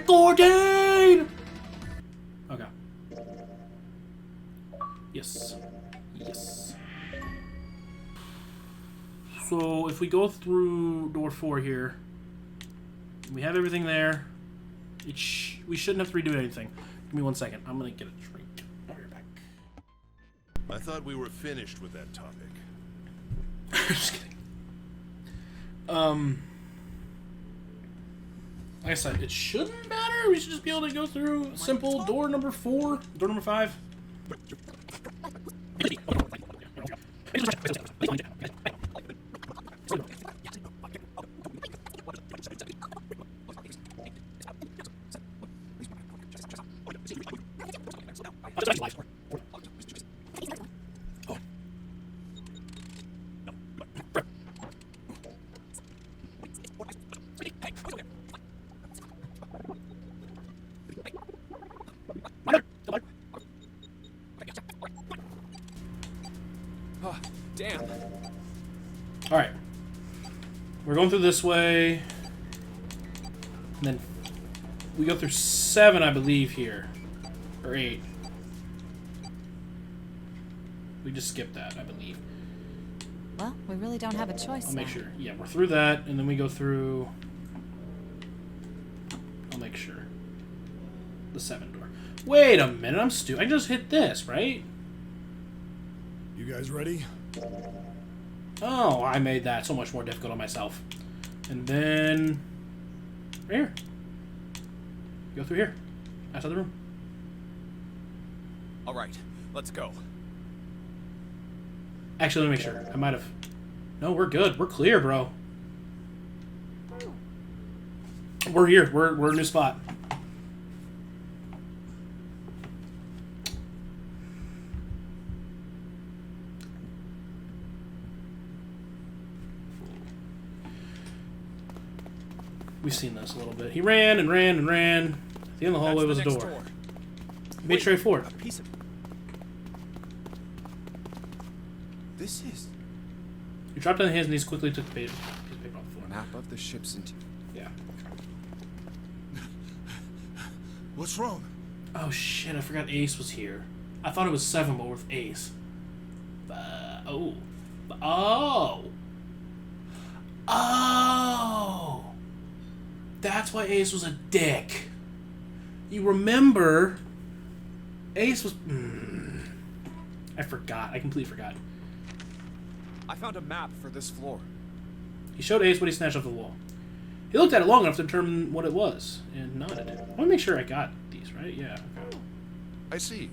Gordon! Okay. Yes. Yes. So if we go through door 4 here, we have everything there. We shouldn't have to redo anything. Give me 1 second. I'm gonna get a drink. I'll be right back. I thought we were finished with that topic. Just kidding. Like I said, it shouldn't matter. We should just be able to go through simple door number 4, door number 5. Oh, damn. Alright. We're going through this way. And then we go through 7, I believe, here. Or 8. We just skipped that, I believe. Well, we really don't have a choice. I'll make now. sure. Yeah, we're through that, and then we go through... I'll make sure. The 7 door. Wait a minute, I'm stupid. I just hit this, right? You guys ready? Oh, I made that so much more difficult on myself. And then... right here. Go through here. Outside the room. All right, let's go. Actually, let me make sure. I might have... No, we're good. We're clear, bro. We're here. We're in a new spot. We've seen this a little bit. He ran and ran and ran. At the end of the hallway was a door. He made straight forward. A piece of... This is He dropped on his knees, quickly took the piece of paper off the a floor. map of the ship's into... Yeah. What's wrong? Oh shit, I forgot Ace was here. I thought it was 7, but with Ace. Oh. Oh! Oh! That's why Ace was a dick. You remember... Ace was... I forgot. I completely forgot. I found a map for this floor. He showed Ace what he snatched off the wall. He looked at it long enough to determine what it was, and nodded. I want to make sure I got these, right? Yeah, okay. I see.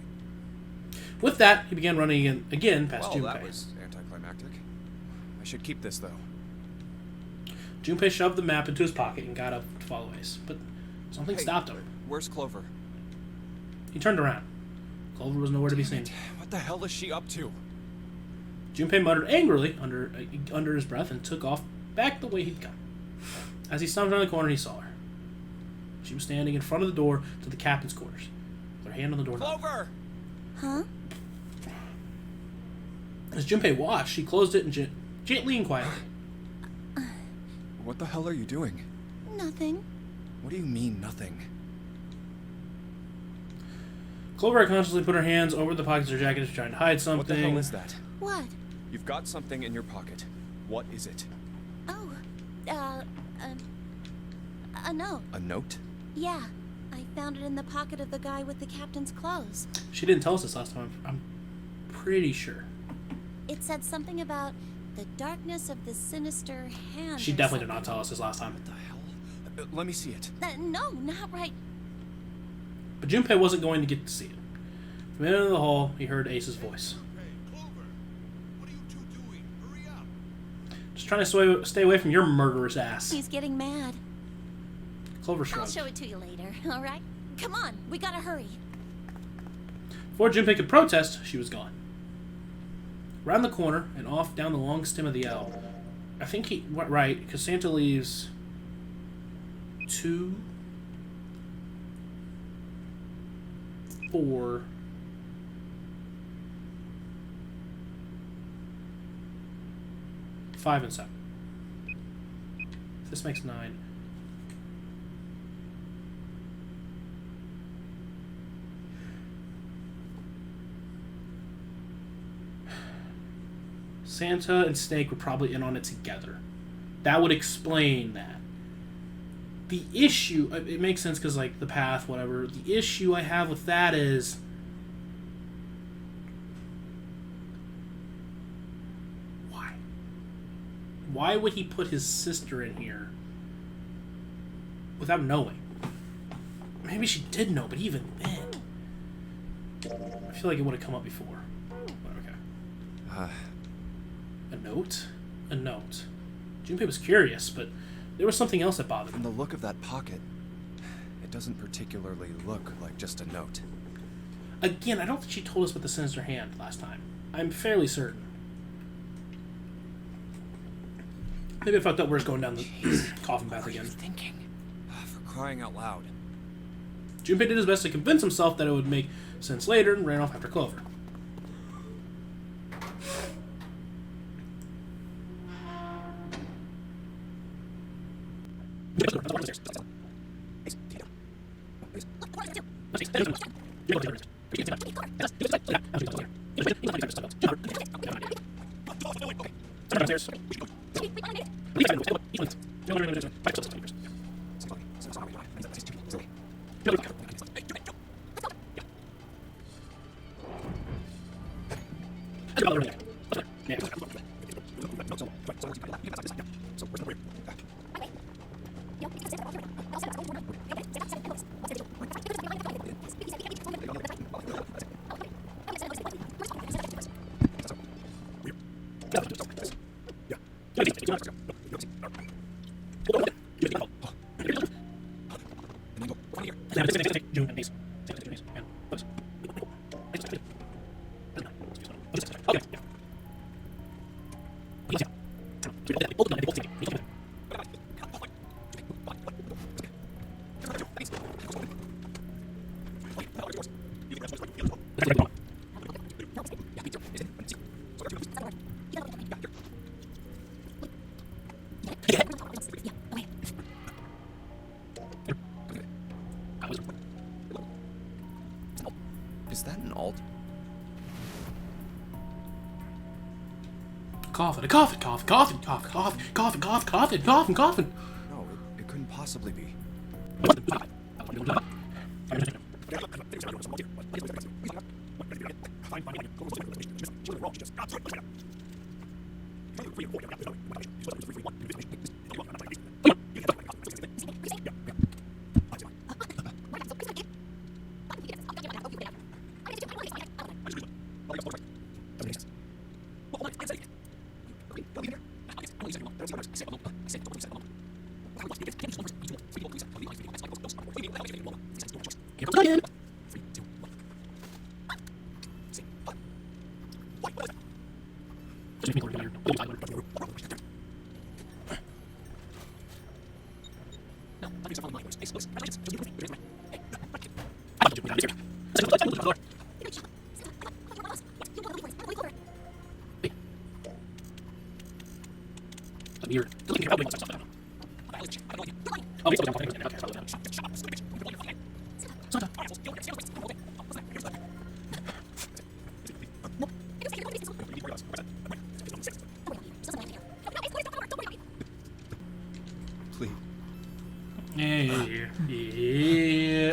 With that, he began running again past Well, Junpei. that was anticlimactic. I should keep this, though. Junpei shoved the map into his pocket and got up to follow Ace, but something Hey, stopped him. Where's Clover? He turned around. Clover was nowhere to be seen. What the hell is she up to? Junpei muttered angrily under his breath and took off back the way he'd come. As he stomped around the corner, he saw her. She was standing in front of the door to the captain's quarters, with her hand on the doorknob. Clover! Huh? As Junpei watched, she closed it and gently and quietly. What the hell are you doing? Nothing. What do you mean, nothing? Clover unconsciously put her hands over the pockets of her jacket as she tried to hide something. What the hell is that? What? You've got something in your pocket. What is it? Oh, a note. A note? Yeah, I found it in the pocket of the guy with the captain's clothes. She didn't tell us this last time. I'm pretty sure. It said something about the darkness of the sinister hand. She or definitely did not something. tell us this last time. What the hell? Let me see it. No, not right. But Junpei wasn't going to get to see it. From the end of the hall, he heard Ace's voice. Hey, Clover! What are you two doing? Hurry up! Just trying to stay away from your murderous ass. He's getting mad. Clover I'll shrugged. show it to you later, all right? Come on, we gotta hurry. Before Junpei could protest, she was gone. Round the corner and off down the long stem of the L. I think he went right, because Santa leaves 2, 4, 5 and 7. This makes 9. Santa and Snake were probably in on it together. That would explain that. The issue, it makes sense because, like, the path, whatever. The issue I have with that is, why? Why would he put his sister in here without knowing? Maybe she did know, but even then, I feel like it would have come up before. But okay. A note? A note. Junpei was curious, but there was something else that bothered From him. the look of that pocket, it doesn't particularly look like just a note. Again, I don't think she told us about the sinister hand last time. I'm fairly certain. Maybe I fucked up where it's going down the coffin path again. Thinking? For crying out loud. Junpei did his best to convince himself that it would make sense later and ran off after Clover. Is that an alt? Coffin, a coffin, coffin, coffin, coffin, coffin, coffin, coffin, coffin, coffin, coffin. No, it couldn't possibly be. Please. Yeah.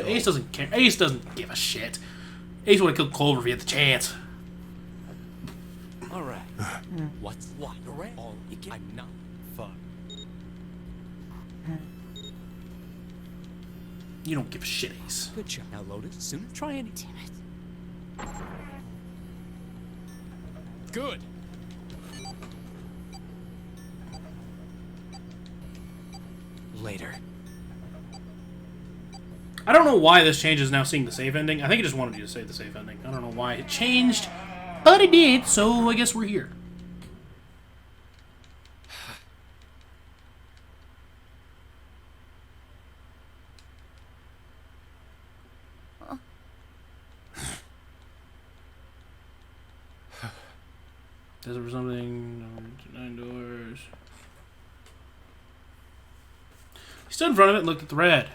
Ace doesn't care. Ace doesn't give a shit. Ace would have killed Clover if he had the chance. All right. What's what? All I'm not fun. You don't give a shit, Ace. Good job. Now, Lotus, sooner try any. Damn it. Good. Later. I don't know why this change is now seeing the safe ending. I think it just wanted you to say the safe ending. I don't know why it changed, but it did, so I guess we're here. Does it for something? 9 doors. He stood in front of it and looked at the red.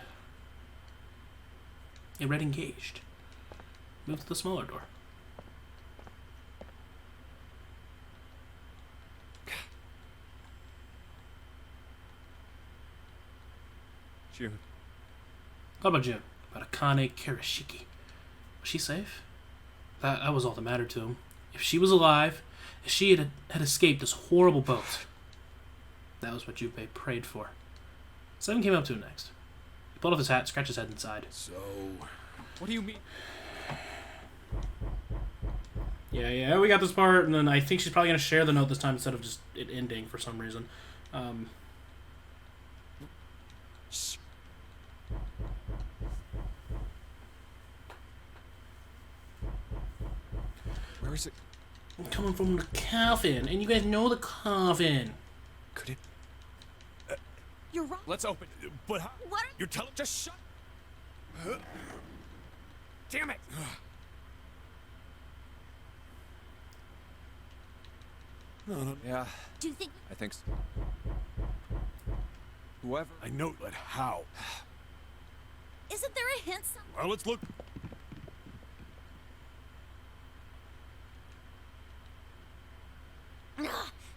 A red engaged. Move to the smaller door. June. What about June? About Akane Karashiki. Was she safe? That was all that mattered to him. If she was alive, if she had escaped this horrible boat, that was what Junpei prayed for. Seven came up to him next. He pulled off his hat, scratched his head inside. So, what do you mean? Yeah, we got this part, and then I think she's probably going to share the note this time instead of just it ending for some reason. Where is it? I'm coming from the coffin, and you guys know the coffin. Could it? You're wrong. Let's open. But how? What? You're telling? Just shut. Damn it! No. Yeah, Do you think? I think so. Whoever. I know, but how? Isn't there a hint? Well, let's look.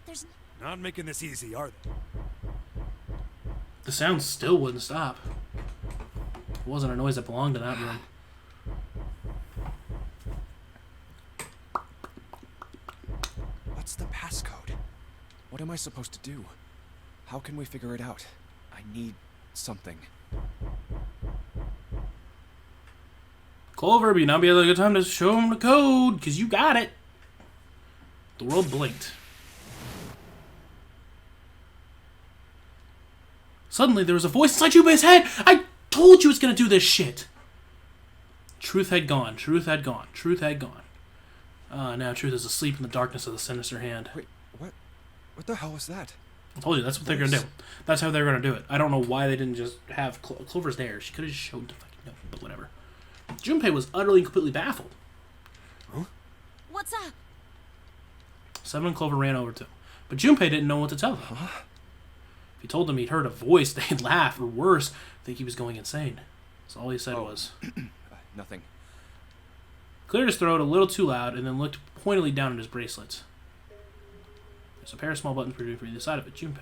There's. Not making this easy, are they? The sound still wouldn't stop. It wasn't a noise that belonged to that room. What's the passcode? What am I supposed to do? How can we figure it out? I need something. Clover, but now be a good time to show him the code, because you got it. The world blinked. Suddenly, there was a voice inside Junpei's head. I told you it's going to do this shit. Truth had gone. Truth had gone. Truth had gone. Now Truth is asleep in the darkness of the sinister hand. Wait, what? What the hell was that? I told you, that's what they're going to do. That's how they're going to do it. I don't know why they didn't just have Clover's there. She could have just showed the fucking note, but whatever. Junpei was utterly and completely baffled. What's up? Seven and Clover ran over to him, but Junpei didn't know what to tell them. If he told them he'd heard a voice, they'd laugh, or worse, think he was going insane. So all he said was, Nothing. cleared his throat a little too loud, and then looked pointedly down at his bracelets. There's a pair of small buttons protruding from either side of it. Junpei.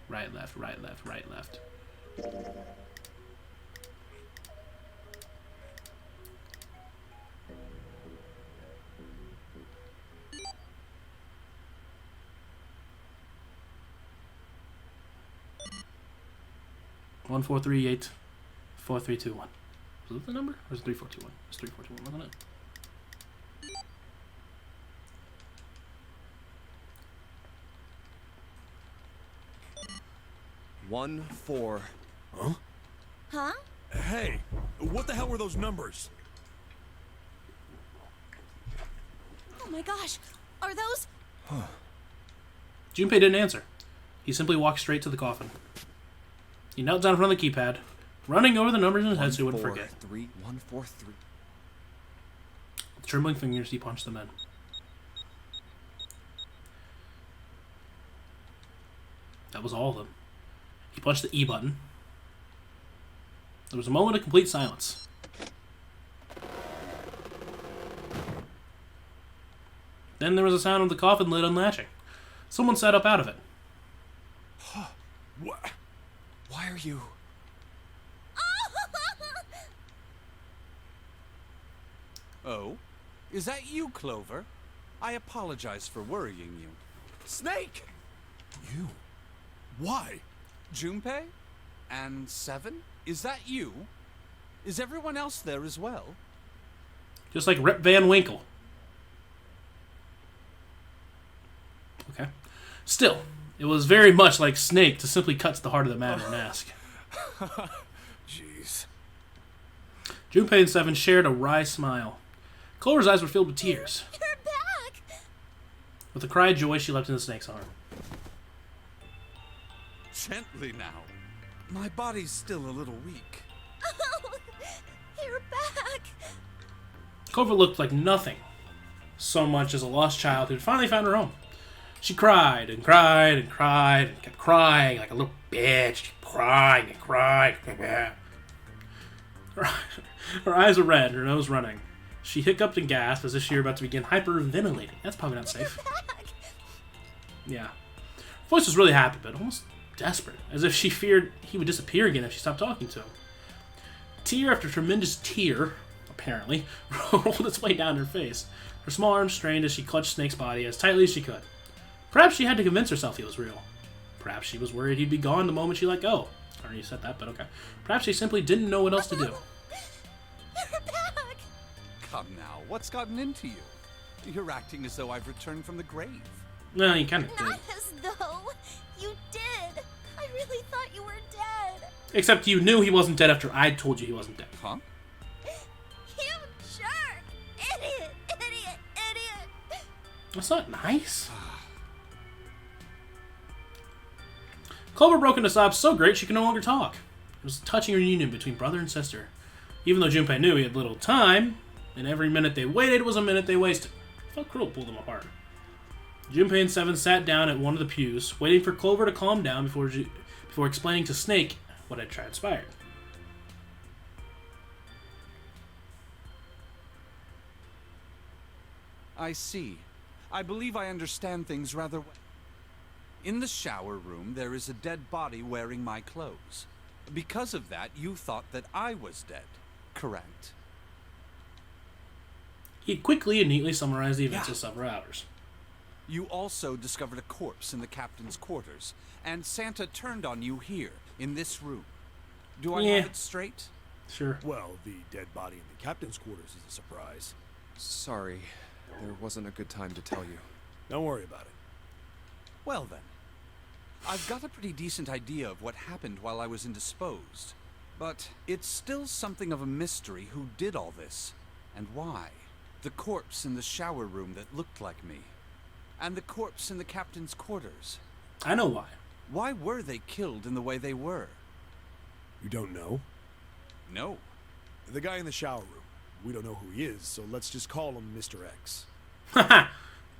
Right, left, right, left, right, left. One 438 4321. Was that the number? Or was it 3421? It was 3421, wasn't it? One, 4. Huh? Hey, what the hell were those numbers? Oh my gosh. Are those? Junpei didn't answer. He simply walked straight to the coffin. He knelt down in front of the keypad, running over the numbers in his head so he wouldn't forget. 3, 1, 4, 3. With trembling fingers, he punched them in. That was all of them. He punched the E button. There was a moment of complete silence. Then there was a sound of the coffin lid unlatching. Someone sat up out of it. What? Why are you? Oh? Is that you, Clover? I apologize for worrying you. Snake! You? Why? Junpei? And Seven? Is that you? Is everyone else there as well? Just like Rip Van Winkle. Okay. Still, it was very much like Snake to simply cut to the heart of the matter and ask. Jeez. Junpei and Seven shared a wry smile. Clover's eyes were filled with tears. You're back. With a cry of joy, she leapt into Snake's arm. Gently now. My body's still a little weak. Oh, you're back. Clover looked like nothing so much as a lost child who'd finally found her home. She cried and cried and cried and kept crying like a little bitch. She kept crying and crying. Her eyes were red, her nose running. She hiccuped and gasped as if she were about to begin hyperventilating. That's probably not safe. Back. Yeah. Her voice was really happy, but almost desperate, as if she feared he would disappear again if she stopped talking to him. Tear after tremendous tear, apparently, rolled its way down her face. Her small arms strained as she clutched Snake's body as tightly as she could. Perhaps she had to convince herself he was real. Perhaps she was worried he'd be gone the moment she let go. I already said that, but okay. Perhaps she simply didn't know what else to do. You're back! Come now, what's gotten into you? You're acting as though I've returned from the grave. Well, you kind of did. Not as though you did. I really thought you were dead. Except you knew he wasn't dead after I told you he wasn't dead. Huh? You jerk! Idiot! Idiot! Idiot! That's not nice. Clover broke into sobs so great she could no longer talk. It was a touching reunion between brother and sister. Even though Junpei knew he had little time, and every minute they waited was a minute they wasted. It felt cruel to pull them apart. Junpei and Seven sat down at one of the pews, waiting for Clover to calm down before explaining to Snake what had transpired. I see. I believe I understand things rather well. In the shower room, there is a dead body wearing my clothes. Because of that, you thought that I was dead, correct? He quickly and neatly summarized the events of several hours. You also discovered a corpse in the captain's quarters, and Santa turned on you here, in this room. Do I have it straight? Sure. Well, the dead body in the captain's quarters is a surprise. Sorry, there wasn't a good time to tell you. Don't worry about it. Well then, I've got a pretty decent idea of what happened while I was indisposed. But it's still something of a mystery who did all this, and why. The corpse in the shower room that looked like me, and the corpse in the captain's quarters. I know why. Why were they killed in the way they were? You don't know? No. The guy in the shower room. We don't know who he is, so let's just call him Mr. X. Haha.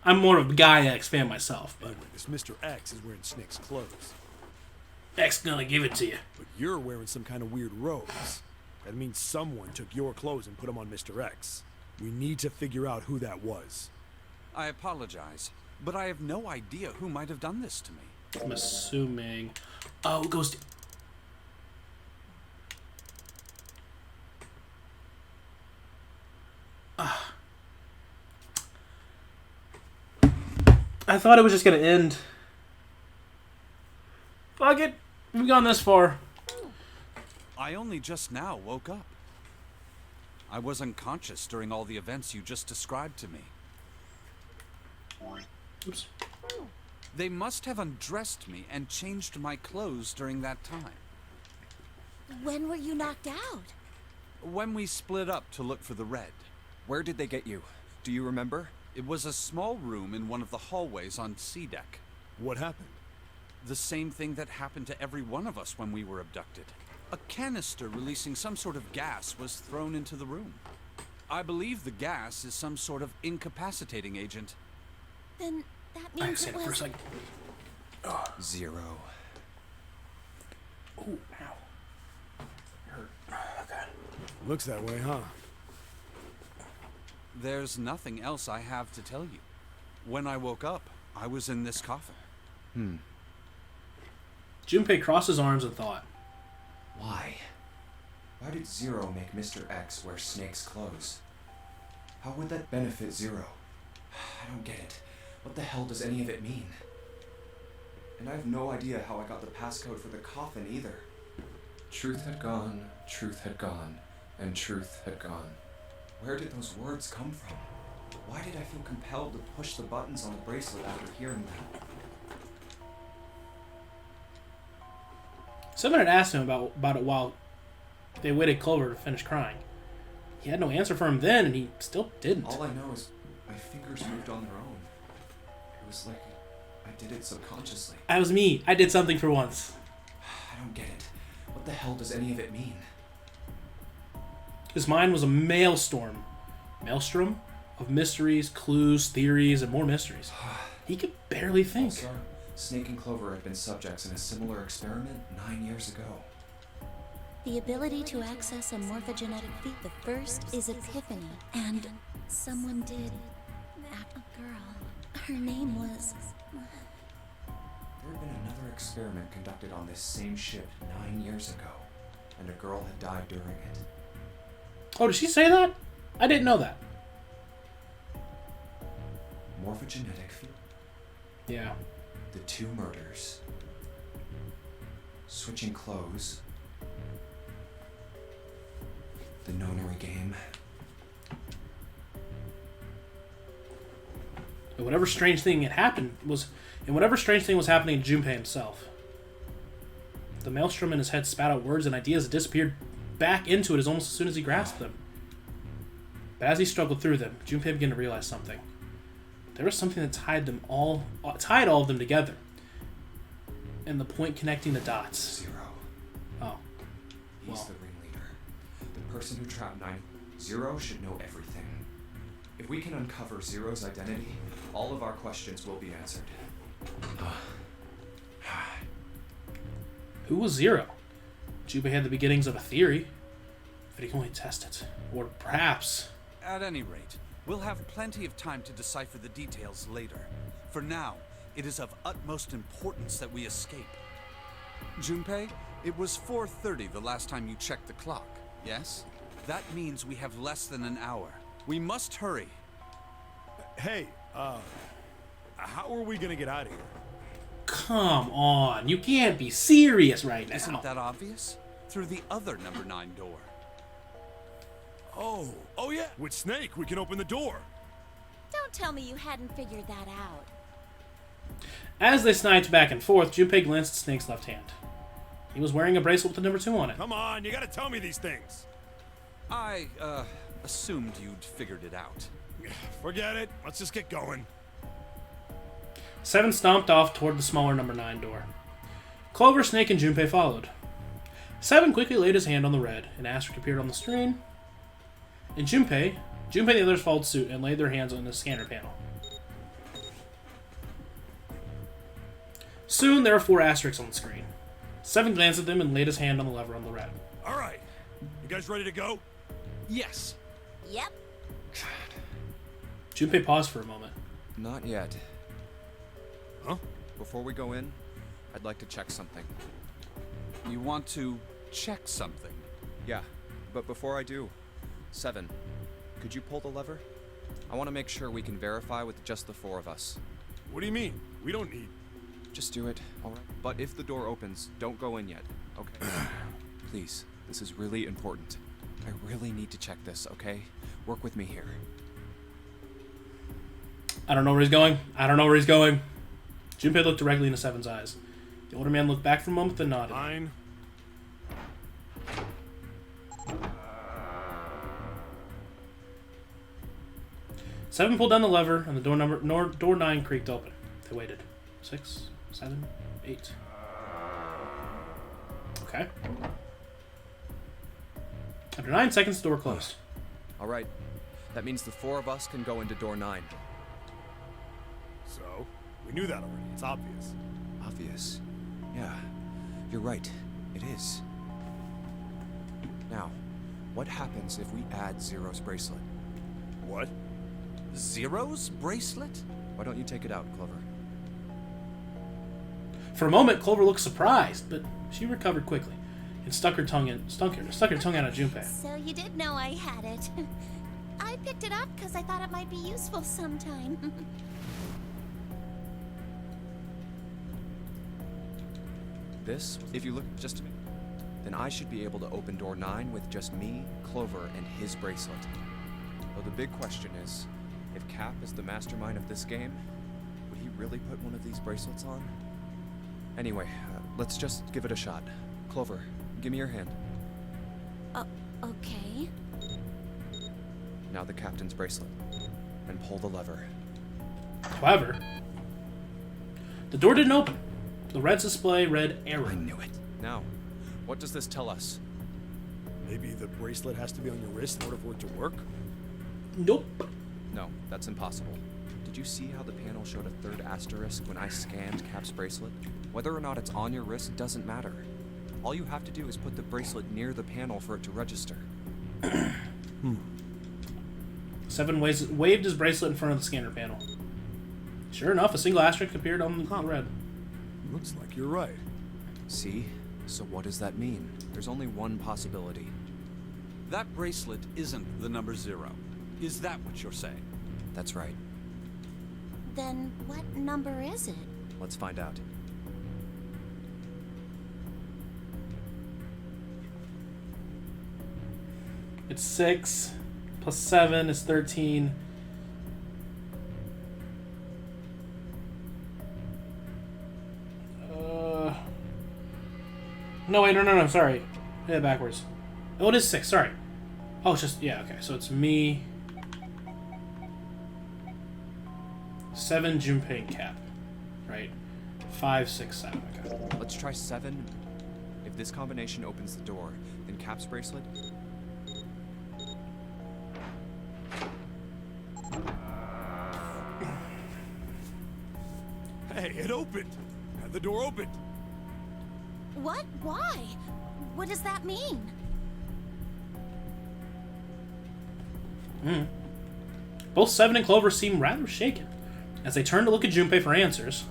I'm more of a Guy X fan myself, but Anyway, this Mr. X is wearing Snake's clothes. X gonna give it to you. But you're wearing some kind of weird robes. That means someone took your clothes and put them on Mr. X. We need to figure out who that was. I apologize, but I have no idea who might have done this to me. I'm assuming. Oh, it goes to. I thought it was just gonna end. Fuck it. We've gone this far. I only just now woke up. I was unconscious during all the events you just described to me. Oops. They must have undressed me and changed my clothes during that time. When were you knocked out? When we split up to look for the red. Where did they get you? Do you remember? It was a small room in one of the hallways on C deck. What happened? The same thing that happened to every one of us when we were abducted. A canister releasing some sort of gas was thrown into the room. I believe the gas is some sort of incapacitating agent. Then that I means said it it for a was... second. Zero. Ooh, ow. Hurt. Okay. Looks that way, huh? There's nothing else I have to tell you. When I woke up, I was in this coffin. Junpei crossed his arms and thought. Why? Why did Zero make Mr. X wear Snake's clothes? How would that benefit Zero? I don't get it. What the hell does any of it mean? And I have no idea how I got the passcode for the coffin either. Truth had gone, and truth had gone. Where did those words come from? Why did I feel compelled to push the buttons on the bracelet after hearing that? Seven had asked him about it while they waited Clover to finish crying. He had no answer for him then, and he still didn't. All I know is my fingers moved on their own. It was like I did it subconsciously. That was me. I did something for once. I don't get it. What the hell does any of it mean? His mind was a maelstrom of mysteries, clues, theories, and more mysteries. He could barely think. Also, Snake and Clover had been subjects in a similar experiment 9 years ago. The ability to access a morphogenetic feat. The first is Epiphany, and someone did act a girl. Her name was... There had been another experiment conducted on this same ship 9 years ago, and a girl had died during it. Oh, did she say that? I didn't know that. Morphogenetic field. Yeah. The 2 murders. Switching clothes. The nonary game. And whatever strange thing had happened was... And whatever strange thing was happening to Junpei himself. The maelstrom in his head spat out words and ideas that disappeared back into it as almost as soon as he grasped them. But as he struggled through them, Junpei began to realize something. There was something that tied all of them together. And the point connecting the dots. Zero. Oh. He's the ringleader. The person who trapped 9. Zero should know everything. If we can uncover Zero's identity, all of our questions will be answered. Who was Zero? Junpei had the beginnings of a theory, but he can only test it. Or perhaps... At any rate, we'll have plenty of time to decipher the details later. For now, it is of utmost importance that we escape. Junpei, it was 4:30 the last time you checked the clock, yes? That means we have less than an hour. We must hurry. Hey, how are we gonna get out of here? Come on, you can't be serious right now. Isn't that obvious? Through the other number 9 door. Oh yeah. With Snake, we can open the door. Don't tell me you hadn't figured that out. As they sniped back and forth, Junpei glanced at Snake's left hand. He was wearing a bracelet with the number 2 on it. Come on, you gotta tell me these things. I, assumed you'd figured it out. Forget it. Let's just get going. 7 stomped off toward the smaller number 9 door. Clover, Snake, and Junpei followed. 7 quickly laid his hand on the red. An asterisk appeared on the screen. And Junpei and the others followed suit and laid their hands on the scanner panel. Soon, there were 4 asterisks on the screen. 7 glanced at them and laid his hand on the lever on the red. All right. You guys ready to go? Yes. Yep. Junpei paused for a moment. Not yet. Huh? Before we go in, I'd like to check something. You want to check something? Yeah, but before I do, 7, could you pull the lever? I want to make sure we can verify with just the 4 of us. What do you mean? We don't need... Just do it, alright? But if the door opens, don't go in yet, okay? Please, this is really important. I really need to check this, okay? Work with me here. I don't know where he's going. Junpei looked directly into 7's eyes. The older man looked back for a moment, then nodded. Fine. Seven pulled down the lever, and the door 9 creaked open. They waited. 6, 7, 8. Okay. After 9 seconds, the door closed. Alright, that means the 4 of us can go into door 9. So, we knew that already. It's obvious. Obvious. Yeah, you're right. It is. Now, what happens if we add Zero's bracelet? What? Zero's bracelet? Why don't you take it out, Clover? For a moment, Clover looked surprised, but she recovered quickly and stuck her tongue out at Junpei. So you did know I had it. I picked it up because I thought it might be useful sometime. This, if you look just at me, then I should be able to open door 9 with just me, Clover, and his bracelet. Though the big question is, if Cap is the mastermind of this game, would he really put one of these bracelets on? Anyway, let's just give it a shot. Clover, give me your hand. Okay. Now the captain's bracelet. And pull the lever. However, the door didn't open. The red display read error. I knew it. Now, what does this tell us? Maybe the bracelet has to be on your wrist in order for it to work? Nope. No, that's impossible. Did you see how the panel showed a 3rd asterisk when I scanned Cap's bracelet? Whether or not it's on your wrist doesn't matter. All you have to do is put the bracelet near the panel for it to register. 7 waved his bracelet in front of the scanner panel. Sure enough, a single asterisk appeared on the red. Looks like you're right. See? So what does that mean? There's only one possibility. That bracelet isn't the number 0. Is that what you're saying? That's right. Then what number is it? Let's find out. It's 6 plus 7 is 13. No, wait, no, sorry. Yeah, backwards. Oh, it is 6, sorry. Oh, it's just, yeah, okay. So it's me. 7, Junpei, and Cap. Right? 5, 6, 7. Okay. Let's try 7. If this combination opens the door, then Cap's bracelet. Hey, it opened! Had the door opened! What? Why? What does that mean? Both 7 and Clover seem rather shaken as they turn to look at Junpei for answers.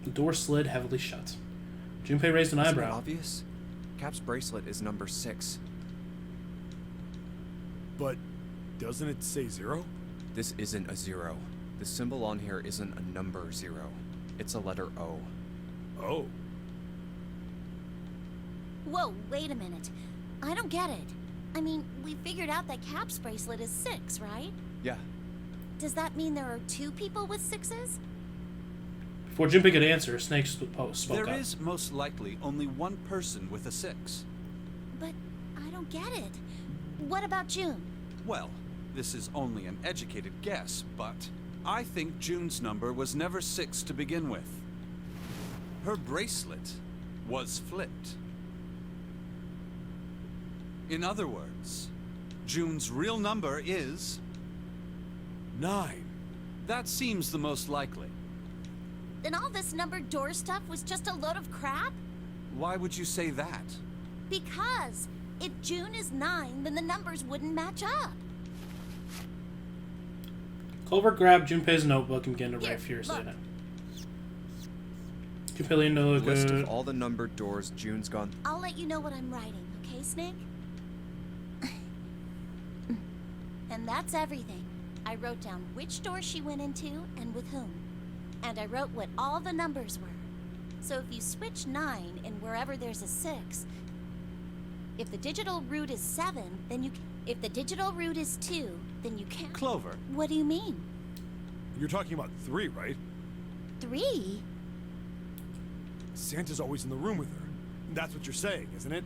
The door slid heavily shut. Junpei raised an Isn't it eyebrow. obvious? Cap's bracelet is number 6. But doesn't it say 0? This isn't a 0. The symbol on here isn't a number 0. It's a letter O. Oh. Whoa, wait a minute. I don't get it. I mean, we figured out that Cap's bracelet is 6, right? Yeah. Does that mean there are 2 people with 6s? Before Junpei could answer, Snake spoke There up. is most likely only one person with a 6. But I don't get it. What about June? Well, this is only an educated guess, but I think June's number was never 6 to begin with. Her bracelet was flipped. In other words, June's real number is... 9. That seems the most likely. Then all this numbered door stuff was just a load of crap? Why would you say that? Because if June is 9, then the numbers wouldn't match up. Clover grabbed Junpei's notebook and began to Here, write furiously look. in it. Junpei leaned to look List at... of all the numbered doors June's gone. I'll let you know what I'm writing, okay, Snake? And that's everything. I wrote down which door she went into and with whom. And I wrote what all the numbers were. So if you switch 9 in wherever there's a 6, if the digital root is 7, then you can. If the digital root is 2, then you can't. Clover, What do you mean? You're talking about 3, right? 3? Santa's always in the room with her. That's what you're saying, isn't it?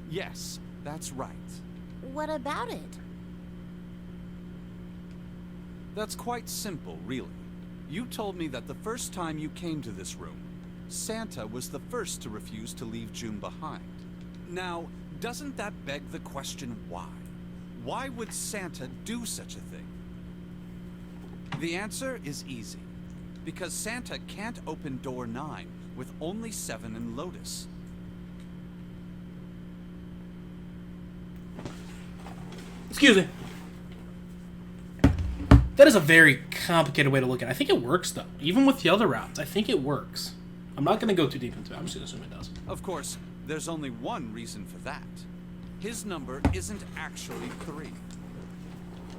yes, that's right. What about it? That's quite simple, really. You told me that the first time you came to this room, Santa was the first to refuse to leave June behind. Now, doesn't that beg the question why? Why would Santa do such a thing? The answer is easy. Because Santa can't open door 9 with only 7 and Lotus. Excuse me. That is a very complicated way to look at it. I think it works, though. Even with the other routes, I think it works. I'm not going to go too deep into it. I'm just going to assume it does. Of course, there's only one reason for that. His number isn't actually 3.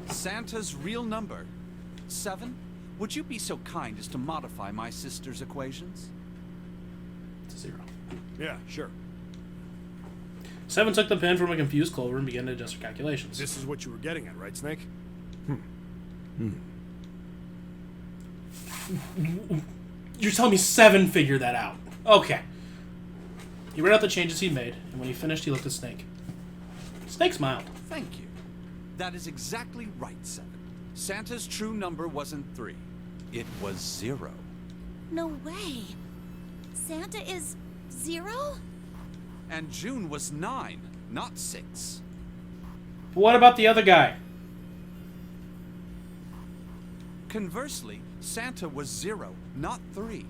Santa's real number, 7. Would you be so kind as to modify my sister's equations? It's a 0. Yeah, sure. 7 took the pen from a confused Clover and began to adjust her calculations. This is what you were getting at, right, Snake? You're telling me 7 figured that out. Okay. He read out the changes he made, and when he finished, he looked at Snake. Snake smiled. Thank you. That is exactly right, 7. Santa's true number wasn't 3. It was 0. No way. Santa is 0? And June was 9, not 6. But what about the other guy? Conversely, Santa was 0, not 3.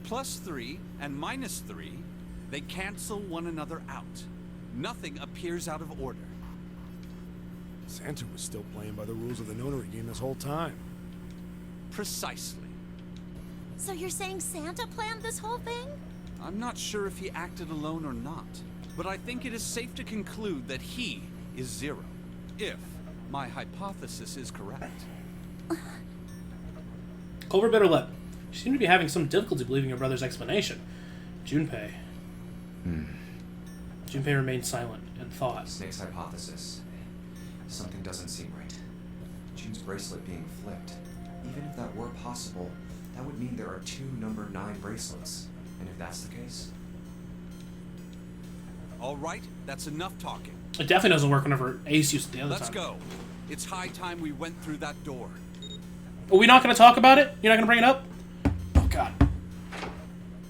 Plus 3 and minus 3, they cancel one another out. Nothing appears out of order. Santa was still playing by the rules of the notary game this whole time. Precisely. So you're saying Santa planned this whole thing? I'm not sure if he acted alone or not, but I think it is safe to conclude that he is Zero, if my hypothesis is correct. Clover bit her lip. She seemed to be having some difficulty believing her brother's explanation. Junpei. Junpei remained silent and thought. Snake's hypothesis. Something doesn't seem right. June's bracelet being flipped. Even if that were possible, that would mean there are 2 number 9 bracelets. And if that's the case... All right, that's enough talking. It definitely doesn't work whenever Ace used it the other Let's time. go. It's high time we went through that door. Are we not going to talk about it? You're not going to bring it up? Oh, God.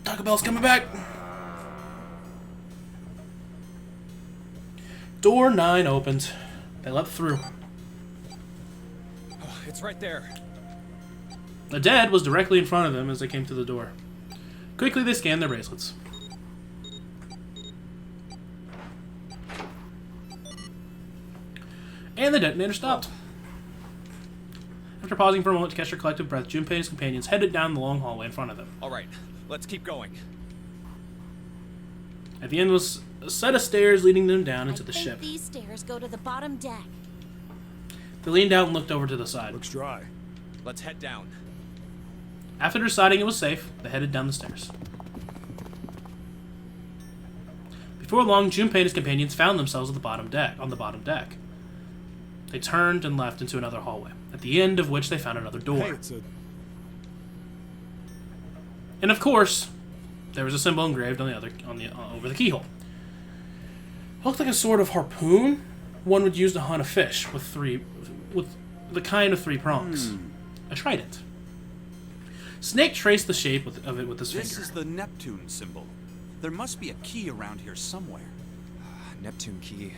Taco Bell's coming back. Door 9 opened. They leapt through. Oh, it's right there. The dead was directly in front of them as they came to the door. Quickly, they scanned their bracelets. And the detonator stopped. After pausing for a moment to catch their collective breath, Junpei and his companions headed down the long hallway in front of them. All right, let's keep going. At the end was a set of stairs leading them down into the I think ship. these stairs go to the bottom deck. They leaned out and looked over to the side. Looks dry. Let's head down. After deciding it was safe, they headed down the stairs. Before long, Junpei and his companions found themselves at the bottom deck. On the bottom deck, they turned and left into another hallway, at the end of which they found another door. Hey, it's a... And of course, there was a symbol engraved on the over the keyhole. It looked like a sort of harpoon one would use to hunt a fish with the kind of 3 prongs. A trident. Snake traced the shape of it with his This finger. is the Neptune symbol. There must be a key around here somewhere. Neptune key.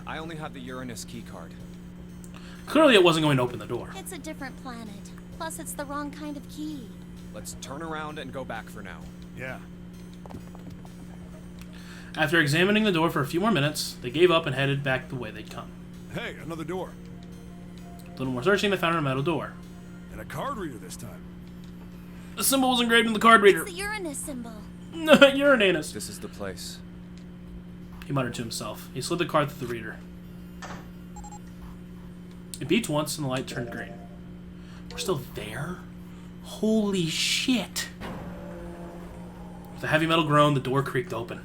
I only have the Uranus key card. Clearly, it wasn't going to open the door. It's a different planet. Plus, it's the wrong kind of key. Let's turn around and go back for now. Yeah. After examining the door for a few more minutes, they gave up and headed back the way they'd come. Hey, another door. A little more searching, they found a metal door. And a card reader this time. The symbol was engraved in the card reader. It's the Uranus symbol. Uranus. This is the place. He muttered to himself. He slid the card through the reader. It beeped once and the light turned green. We're still there? Holy shit. With a heavy metal groan, the door creaked open.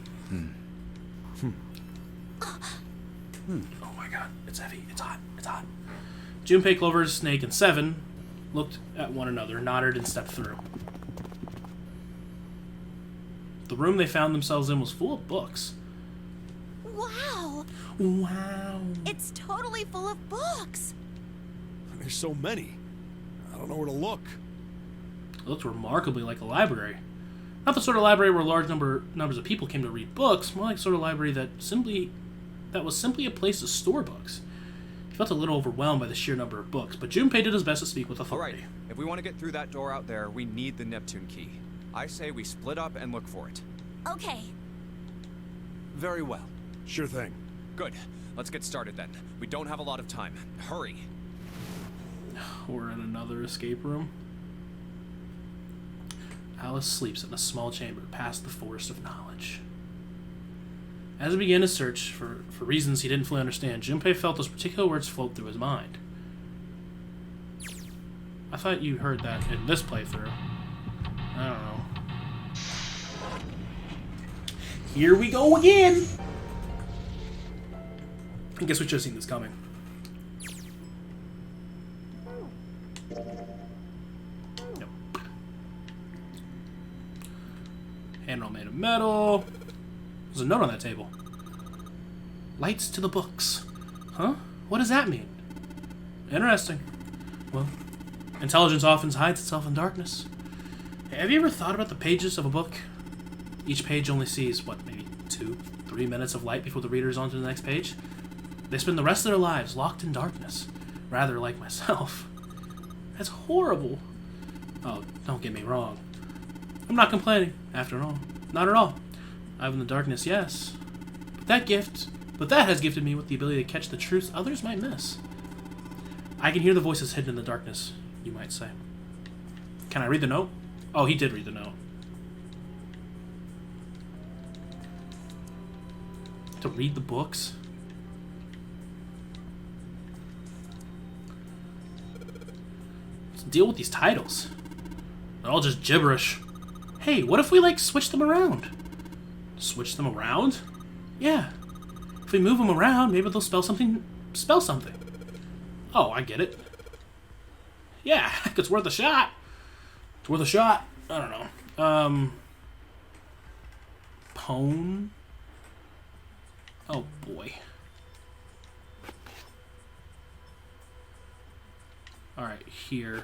Oh my god, it's heavy, it's hot, it's hot. Junpei, Clover, Snake, and Seven looked at one another, nodded, and stepped through. The room they found themselves in was full of books. Wow! Wow. It's totally full of books! There's so many. I don't know where to look. It looked remarkably like a library. Not the sort of library where large numbers of people came to read books, more like the sort of library that was simply a place to store books. He felt a little overwhelmed by the sheer number of books, but Junpei did his best to speak with All authority. right, if we want to get through that door out there, we need the Neptune key. I say we split up and look for it. Okay. Very well. Sure thing. Good. Let's get started then. We don't have a lot of time. Hurry. We're in another escape room. Alice sleeps in a small chamber past the Forest of Knowledge. As he began his search for reasons he didn't fully understand, Junpei felt those particular words float through his mind. I thought you heard that in this playthrough. I don't know. Here we go again! I guess we should have seen this coming. Yep. Handrail made of metal. There's a note on that table. Lights to the books. Huh? What does that mean? Interesting. Well, intelligence often hides itself in darkness. Have you ever thought about the pages of a book? Each page only sees, what, maybe 2-3 minutes of light before the reader is on to the next page? They spend the rest of their lives locked in darkness, rather like myself. That's horrible. Oh, don't get me wrong. I'm not complaining, after all. Not at all. I've in the darkness, yes. But that has gifted me with the ability to catch the truths others might miss. I can hear the voices hidden in the darkness, you might say. Can I read the note? Oh, he did read the note. To read the books? Let's deal with these titles. They're all just gibberish. Hey, what if we, like, switch them around? Switch them around? Yeah. If we move them around, maybe they'll spell something. Spell something. Oh, I get it. Yeah, it's worth a shot. It's worth a shot. I don't know. Pone? Oh, boy. Alright, here.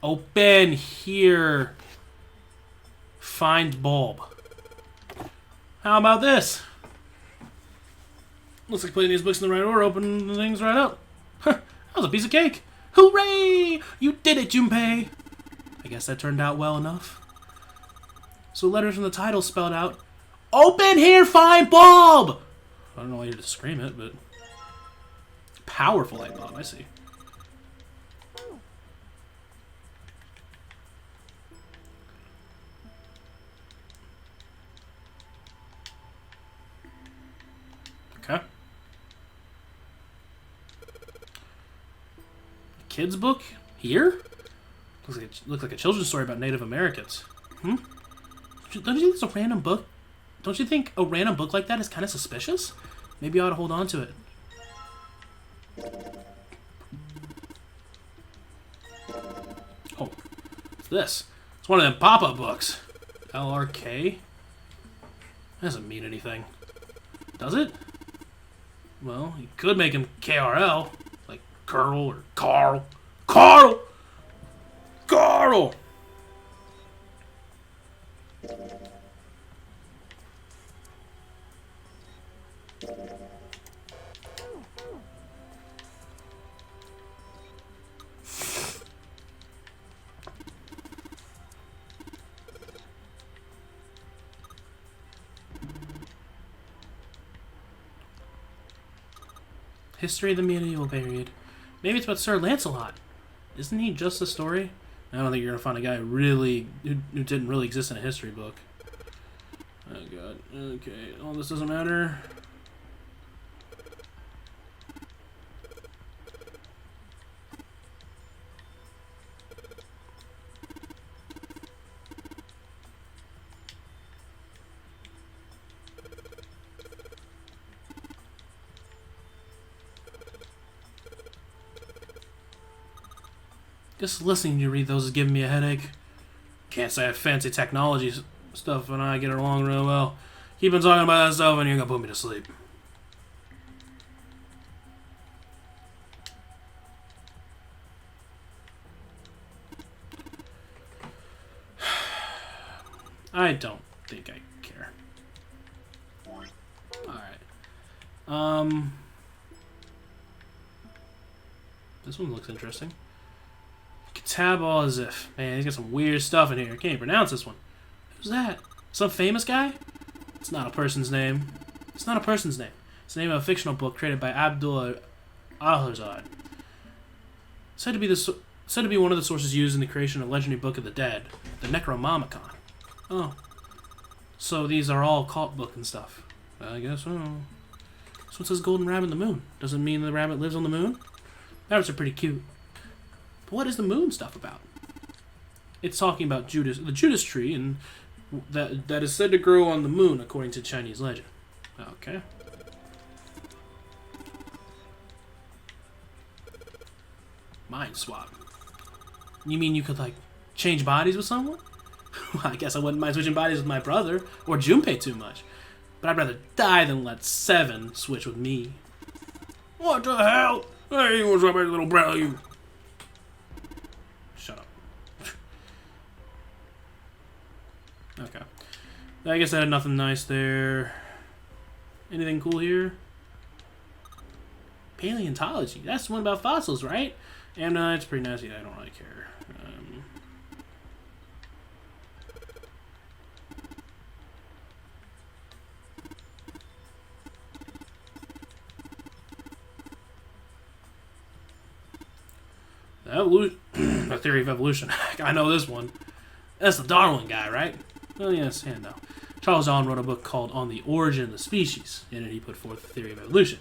Open here. Find bulb. How about this? Looks like putting these books in the right order opened things right up. That was a piece of cake. Hooray! You did it, Junpei. I guess that turned out well enough. So letters from the title spelled out, open here, find bulb! I don't know why you had to scream it, but... Powerful light bulb, I see. Okay. Kids book? Here? Looks like a children's story about Native Americans. Hmm? Don't you think it's a random book? Don't you think a random book like that is kind of suspicious? Maybe I ought to hold on to it. Oh, what's this? It's one of them pop-up books. LRK? That doesn't mean anything. Does it? Well, you could make him KRL, like Curl or Carl. Carl! Carl! History of the medieval period. Maybe it's about Sir Lancelot. Isn't he just a story? I don't think you're gonna find a guy who didn't really exist in a history book. Oh god. Okay. Oh, this doesn't matter. Just listening to you read those is giving me a headache. Can't say I have fancy technology stuff and I get along real well. Keep on talking about that stuff and you're gonna put me to sleep. I don't think I care. Alright. This one looks interesting. Tab all as if. Man, he's got some weird stuff in here. I can't even pronounce this one. Who's that? Some famous guy? It's not a person's name. It's not a person's name. It's the name of a fictional book created by Abdul Alhazad. Said to be one of the sources used in the creation of Legendary Book of the Dead, the Necronomicon. Oh. So these are all cult book and stuff. I guess so. So it says Golden Rabbit in the Moon. Doesn't mean the rabbit lives on the moon? Rabbits are pretty cute. But what is the moon stuff about? It's talking about Judas, the Judas tree, and that is said to grow on the moon, according to Chinese legend. Okay. Mind swap. You mean you could, like, change bodies with someone? Well, I guess I wouldn't mind switching bodies with my brother, or Junpei too much. But I'd rather die than let Seven switch with me. What the hell? Hey, what's up, my little brother, you? Shut up. Okay. I guess I had nothing nice there. Anything cool here? Paleontology. That's the one about fossils, right? And it's pretty nasty. I don't really care. The theory of evolution. I know this one. That's the Darwin guy, right? Well, yes and no. Charles Darwin wrote a book called On the Origin of the Species. In it, he put forth the theory of evolution.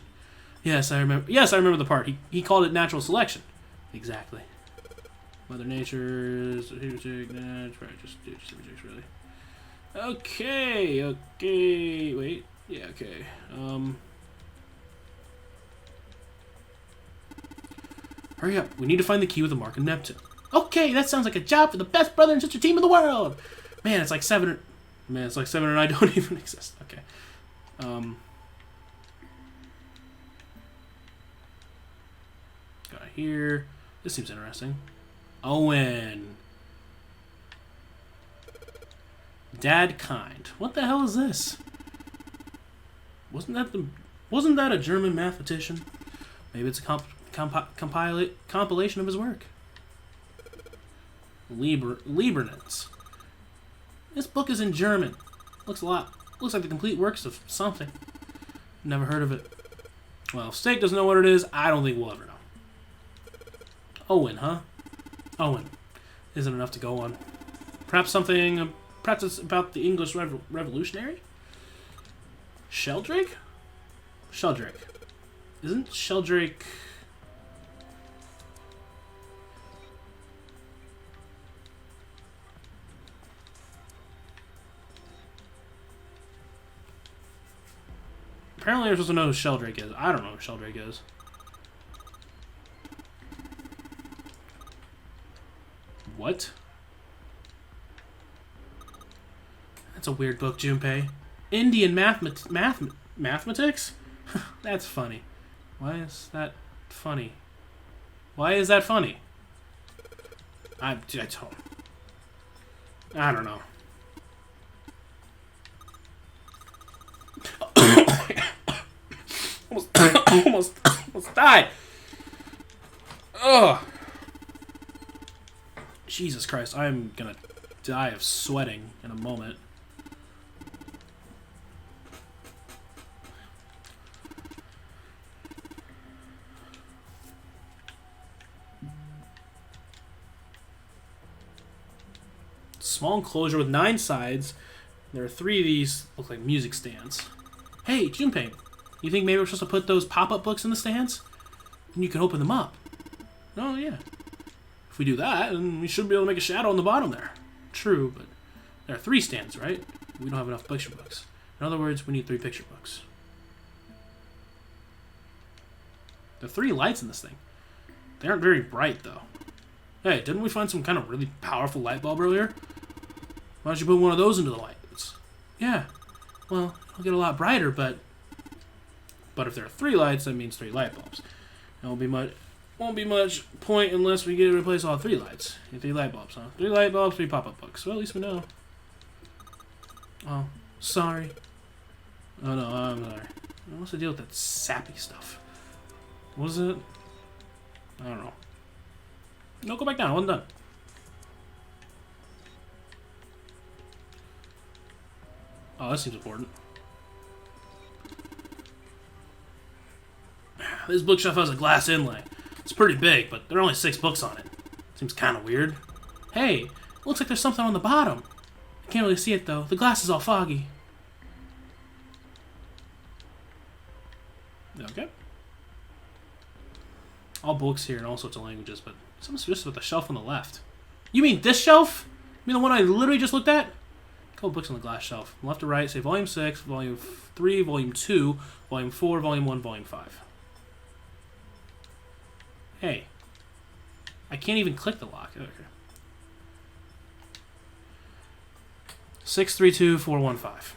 Yes, I remember. Yes, I remember the part. He called it natural selection. Exactly. Mother Nature's really. Okay. Wait. Yeah. Okay. Hurry up. We need to find the key with the mark of Neptune. Okay, that sounds like a job for the best brother and sister team in the world. Man, it's like 7 or 9 don't even exist. Okay. Got it here. This seems interesting. Owen. Dad kind. What the hell is this? Wasn't that a German mathematician? Maybe it's a compilation of his work. Leibniz. This book is in German. Looks like the complete works of something. Never heard of it. Well, if Steak doesn't know what it is, I don't think we'll ever know. Owen, huh? Owen. Isn't enough to go on. Perhaps it's about the English Revolutionary? Sheldrake? Sheldrake. Isn't Sheldrake... Apparently you're supposed to know who Sheldrake is. I don't know who Sheldrake is. What? That's a weird book, Junpei. Indian mathematics? That's funny. Why is that funny? Why is that funny? I don't know. almost died. Ugh. Jesus Christ, I'm gonna die of sweating in a moment. Small enclosure with 9 sides. There are 3 of these look like music stands. Hey, Junpei, you think maybe we're supposed to put those pop-up books in the stands? And you can open them up. Oh, yeah. If we do that, then we should be able to make a shadow on the bottom there. True, but there are 3 stands, right? We don't have enough picture books. In other words, we need 3 picture books. There are 3 lights in this thing. They aren't very bright, though. Hey, didn't we find some kind of really powerful light bulb earlier? Why don't you put one of those into the lights? Yeah. Well, it'll get a lot brighter, but if there are 3 lights, that means 3 light bulbs. It won't be much point unless we get to replace all 3 lights. 3 light bulbs, huh? 3 light bulbs, 3 pop-up books. Well, at least we know. Oh, sorry. Oh no, I'm sorry. What's the deal with that sappy stuff? What was it? I don't know. No, go back down. I wasn't done. Oh, that seems important. This bookshelf has a glass inlay. It's pretty big, but there are only 6 books on it. Seems kind of weird. Hey, looks like there's something on the bottom. I can't really see it, though. The glass is all foggy. Okay. All books here in all sorts of languages, but something suspicious with the shelf on the left. You mean this shelf? You mean the one I literally just looked at? A couple books on the glass shelf. From left to right, say Volume 6, Volume 3, Volume 2, Volume 4, Volume 1, Volume 5. Hey. I can't even click the lock. Okay. 632415.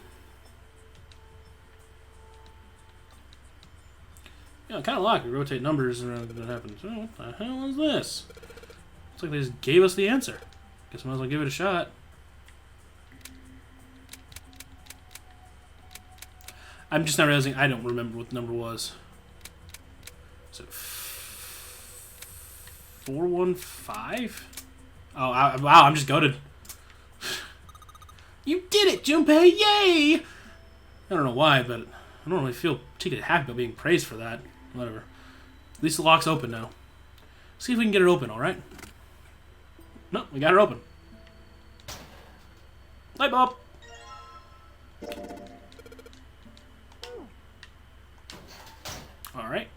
Yeah, kind of locked. We rotate numbers and what happens. Oh, what the hell is this? Looks like they just gave us the answer. Guess I might as well give it a shot. I'm just not realizing I don't remember what the number was. Is it 415? Oh, wow, I'm just goated. You did it, Junpei! Yay! I don't know why, but I don't really feel particularly happy about being praised for that. Whatever. At least the lock's open now. See if we can get it open, alright? No, we got it open. Light bulb! Alright.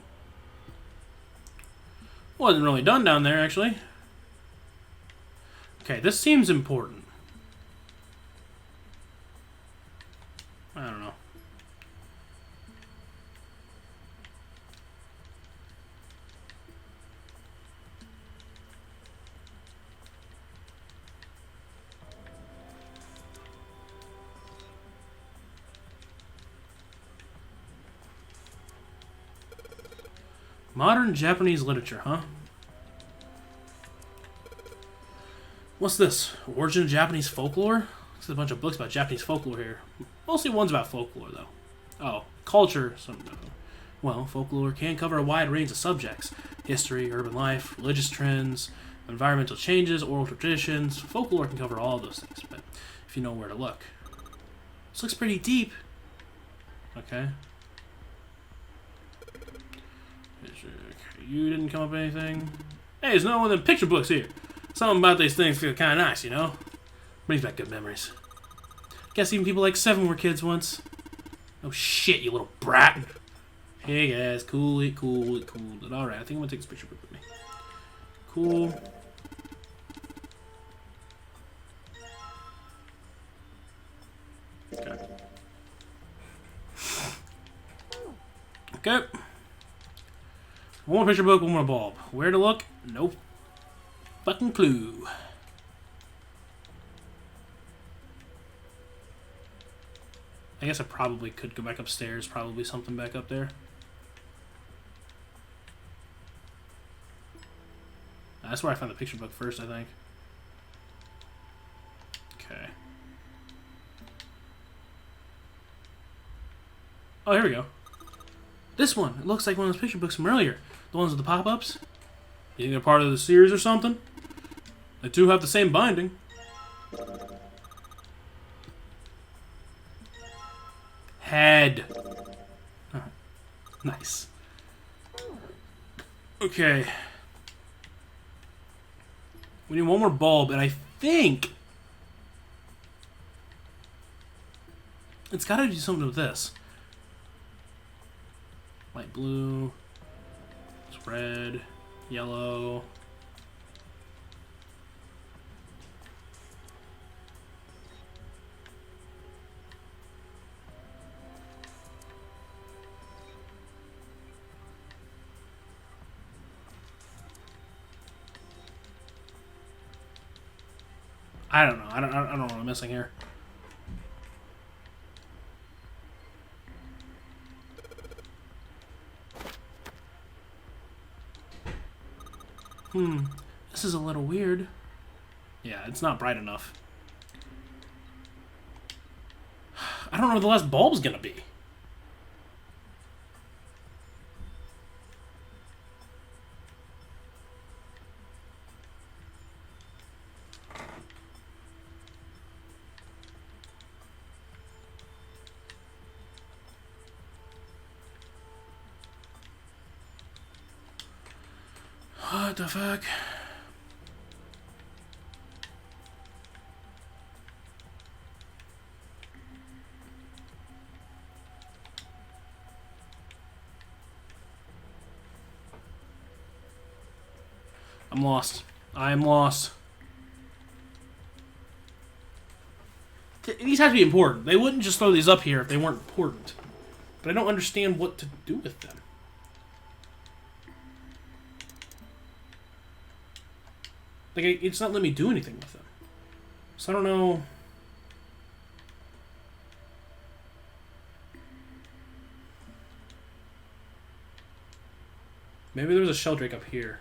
Wasn't really done down there, actually. Okay, this seems important. I don't know. Modern Japanese literature, huh? What's this? Origin of Japanese folklore? There's a bunch of books about Japanese folklore here. Mostly ones about folklore, though. Oh, culture. Well, folklore can cover a wide range of subjects. History, urban life, religious trends, environmental changes, oral traditions. Folklore can cover all those things, but if you know where to look. This looks pretty deep. Okay. You didn't come up with anything? Hey, there's no one in picture books here. Something about these things feel kind of nice, you know? Brings back good memories. Guess even people like Seven were kids once. Oh shit, you little brat. Hey guys, cool it. Alright, I think I'm gonna take this picture book with me. Cool. Okay. Okay. One more picture book, one more bulb. Where to look? Nope. Fucking clue. I guess I probably could go back upstairs. Probably something back up there. That's where I found the picture book first, I think. Okay. Oh, here we go. This one. It looks like one of those picture books from earlier. The ones with the pop-ups. You think they're part of the series or something? They do have the same binding. Head. Nice. Okay. We need one more bulb, and I think it's got to do something with this. Light blue. It's red. Yellow. I don't know. I don't know what I'm missing here. This is a little weird. Yeah, it's not bright enough. I don't know where the last bulb's gonna be. What the fuck? I'm lost. I am lost. These have to be important. They wouldn't just throw these up here if they weren't important. But I don't understand what to do with them. Like, it's not letting me do anything with them. So I don't know. Maybe there's a sheldrake up here.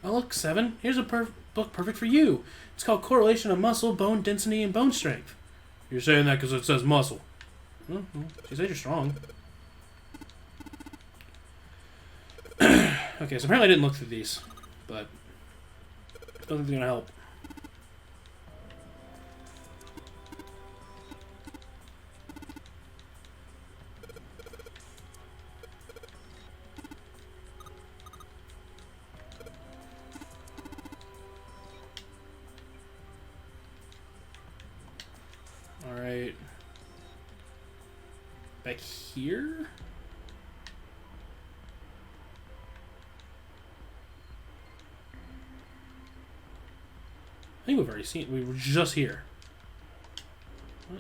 Oh, look, 7. Here's a book perfect for you. It's called Correlation of Muscle, Bone Density, and Bone Strength. You're saying that because it says muscle. Well, she said you're strong. Okay, so apparently I didn't look through these, but I don't think they're going to help. Back here? I think we've already seen. We were just here. What?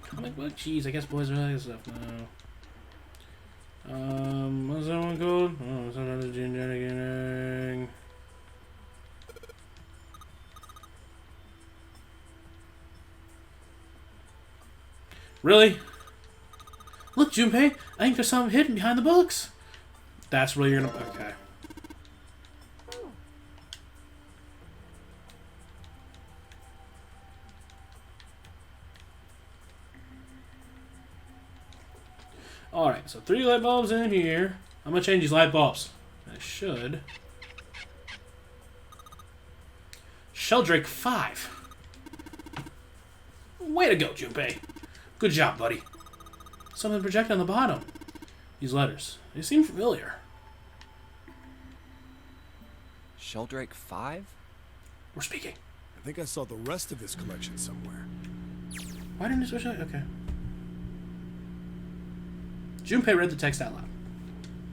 Comic book? Jeez, I guess boys are like stuff now. What's that one called? Oh, sometimes it's genetic engineering. Really? Look, Junpei, I think there's something hidden behind the books. That's really you're gonna. Okay. Alright, so 3 light bulbs in here. I'm gonna change these light bulbs. I should. Sheldrake 5. Way to go, Junpei. Good job, buddy. Something projected on the bottom. These letters. They seem familiar. Sheldrake 5? We're speaking. I think I saw the rest of his collection somewhere. Why didn't you switch it? Okay. Junpei read the text out loud.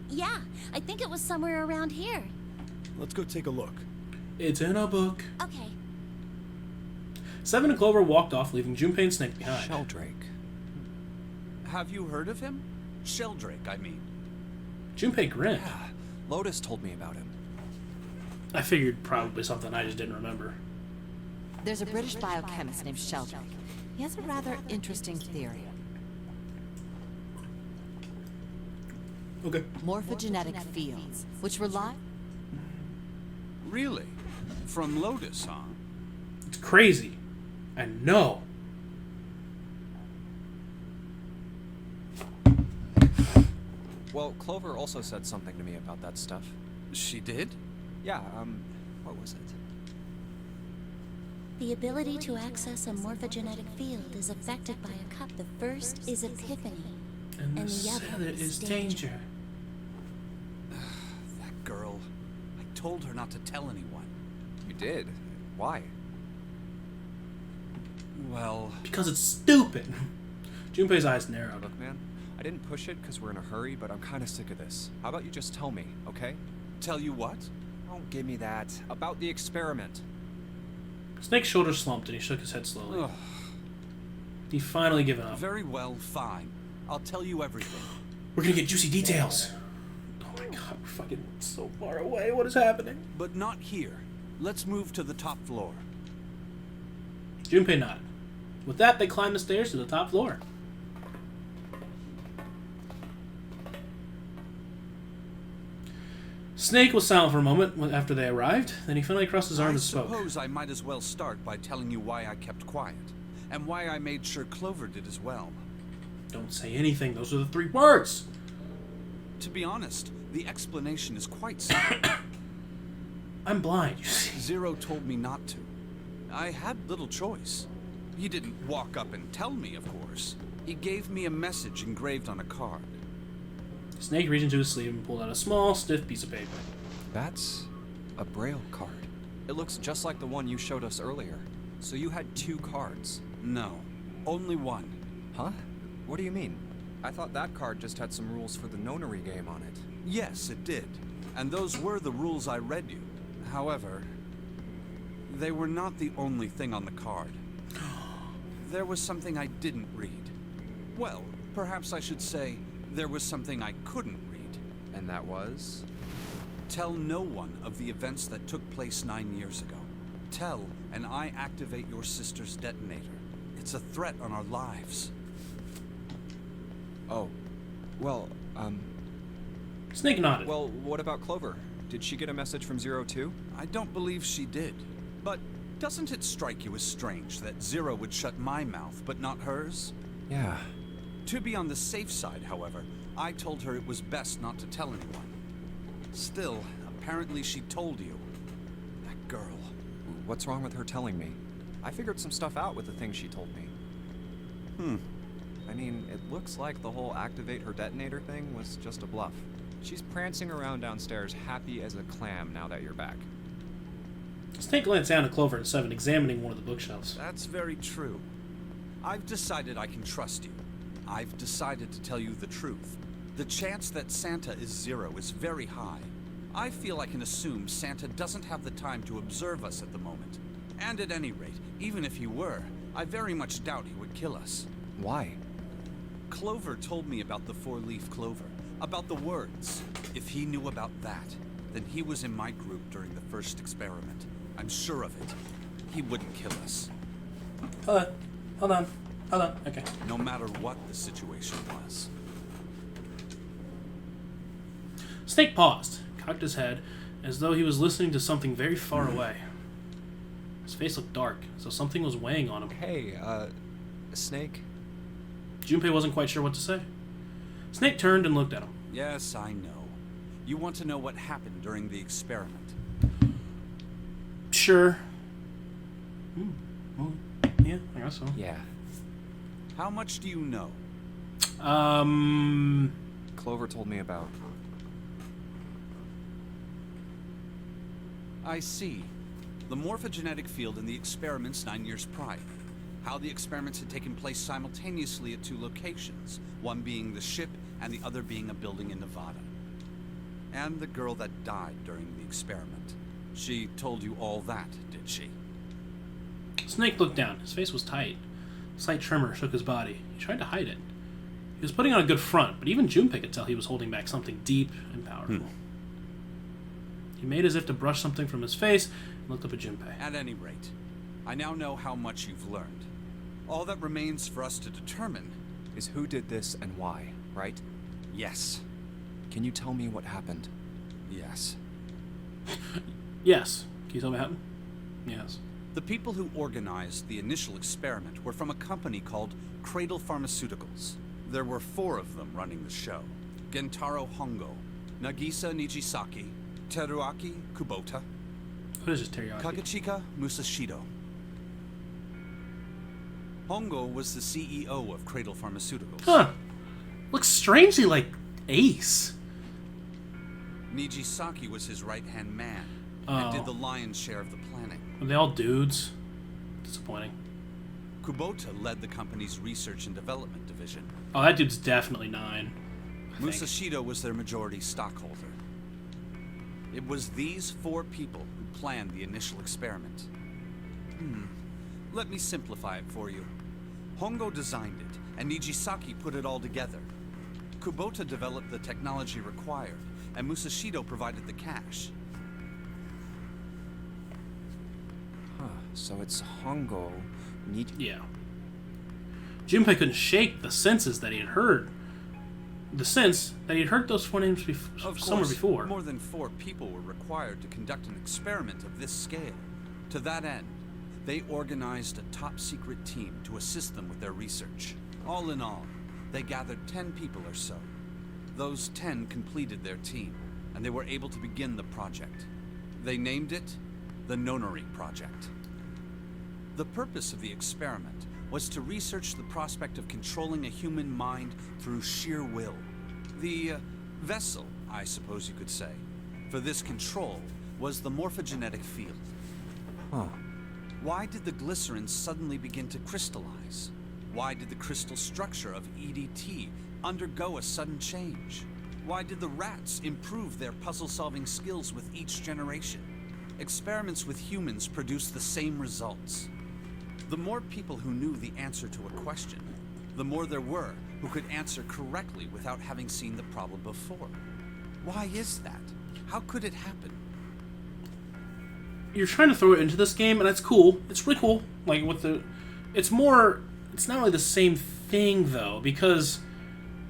Yeah, I think it was somewhere around here. Let's go take a look. It's in a book. Okay. Seven and Clover walked off, leaving Junpei and Snake behind. Sheldrake. Have you heard of him? Sheldrake, I mean. Junpei grinned. Yeah, Lotus told me about him. I figured probably something I just didn't remember. There's a British biochemist named Sheldrake. He has a rather interesting theory. Okay. Morphogenetic fields, which rely... Really? From Lotus, huh? It's crazy. I know. Well, Clover also said something to me about that stuff. She did? Yeah, what was it? The ability to access a morphogenetic field is affected by a cup. The first is epiphany, And and the the other other is danger. That girl. I told her not to tell anyone. You did? Why? Well, Because it's stupid. Junpei's eyes narrowed. Look, man, I didn't push it because we're in a hurry, but I'm kind of sick of this. How about you just tell me, okay? tell you what? Don't give me that. About the experiment. Snake's shoulders slumped and he shook his head slowly. Ugh, He finally given up. very well, fine. I'll tell you everything. We're gonna get juicy details. Oh my god, we're fucking so far away. What is happening? But not here. Let's move to the top floor. Junpei nodded. With that, they climbed the stairs to the top floor. Snake was silent for a moment after they arrived. Then he finally crossed his arms and spoke. I suppose I might as well start by telling you why I kept quiet, and why I made sure Clover did as well. Don't say anything. Those are the 3 words. To be honest, the explanation is quite simple. I'm blind, you see. Zero told me not to. I had little choice. He didn't walk up and tell me, of course. He gave me a message engraved on a card. Snake reached into his sleeve and pulled out a small, stiff piece of paper. That's a Braille card. It looks just like the one you showed us earlier. So you had 2 cards. No, only one. Huh? What do you mean? I thought that card just had some rules for the nonary game on it. Yes, it did. And those were the rules I read you. However, they were not the only thing on the card. There was something I didn't read. Well, perhaps I should say, there was something I couldn't read. And that was? Tell no one of the events that took place 9 years ago. Tell, and I activate your sister's detonator. It's a threat on our lives. Oh. Well, Snake nodded. well, what about Clover? Did she get a message from Zero too? I don't believe she did. But doesn't it strike you as strange that Zero would shut my mouth, but not hers? Yeah. To be on the safe side, however, I told her it was best not to tell anyone. Still, apparently she told you. That girl. What's wrong with her telling me? I figured some stuff out with the things she told me. I mean, it looks like the whole activate her detonator thing was just a bluff. She's prancing around downstairs happy as a clam now that you're back. Snake glanced down at Clover and Seven, examining one of the bookshelves. That's very true. I've decided I can trust you. I've decided to tell you the truth. The chance that Santa is Zero is very high. I feel I can assume Santa doesn't have the time to observe us at the moment. And at any rate, even if he were, I very much doubt he would kill us. Why? Clover told me about the four-leaf clover, about the words. If he knew about that, then he was in my group during the first experiment. I'm sure of it. He wouldn't kill us. Hold on. Okay. No matter what the situation was. Snake paused, cocked his head, as though he was listening to something very far away. His face looked dark, as though something was weighing on him. Hey, Snake? Junpei wasn't quite sure what to say. Snake turned and looked at him. Yes, I know. You want to know what happened during the experiment. Sure. Well, yeah, I guess so. Yeah. How much do you know? Clover told me about... I see. The morphogenetic field in the experiments 9 years prior. How the experiments had taken place simultaneously at 2 locations, one being the ship and the other being a building in Nevada. And the girl that died during the experiment. She told you all that, did she? Snake looked down. His face was tight. A slight tremor shook his body. He tried to hide it. He was putting on a good front, but even Junpei could tell he was holding back something deep and powerful. He made as if to brush something from his face and looked up at Junpei. At any rate, I now know how much you've learned. All that remains for us to determine is who did this and why, right? yes. Can you tell me what happened? Yes. Yes. Can you tell me what happened? Yes. The people who organized the initial experiment were from a company called Cradle Pharmaceuticals. There were 4 of them running the show. Gentaro Hongo, Nagisa Nijisaki, Teruaki Kubota, What is this teriyaki? Kagachika Musashido. Hongo was the CEO of Cradle Pharmaceuticals. Huh. Looks strangely like Ace. Nijisaki was his right-hand man Oh. and did the lion's share of the planning. Are they all dudes? Disappointing. Kubota led the company's research and development division. Oh, that dude's definitely 9. I think. Musashido was their majority stockholder. It was these 4 people who planned the initial experiment. Let me simplify it for you. Hongo designed it, and Nijisaki put it all together. Kubota developed the technology required, and Musashido provided the cash. Huh, so it's Hongo, Yeah. Junpei couldn't shake the senses that he had heard. The sense that he had heard those 4 names Of somewhere course, before. more than 4 people were required to conduct an experiment of this scale. To that end, they organized a top-secret team to assist them with their research. All in all, they gathered 10 people or so. Those 10 completed their team, and they were able to begin the project. They named it the Nonary Project. The purpose of the experiment was to research the prospect of controlling a human mind through sheer will. The vessel, I suppose you could say, for this control was the morphogenetic field. Huh. Why did the glycerin suddenly begin to crystallize? Why did the crystal structure of EDT undergo a sudden change? Why did the rats improve their puzzle-solving skills with each generation? Experiments with humans produced the same results. The more people who knew the answer to a question, the more there were who could answer correctly without having seen the problem before. Why is that? How could it happen? You're trying to throw it into this game, and that's cool. It's really cool. Like, with the... It's more... It's not really the same thing, though, because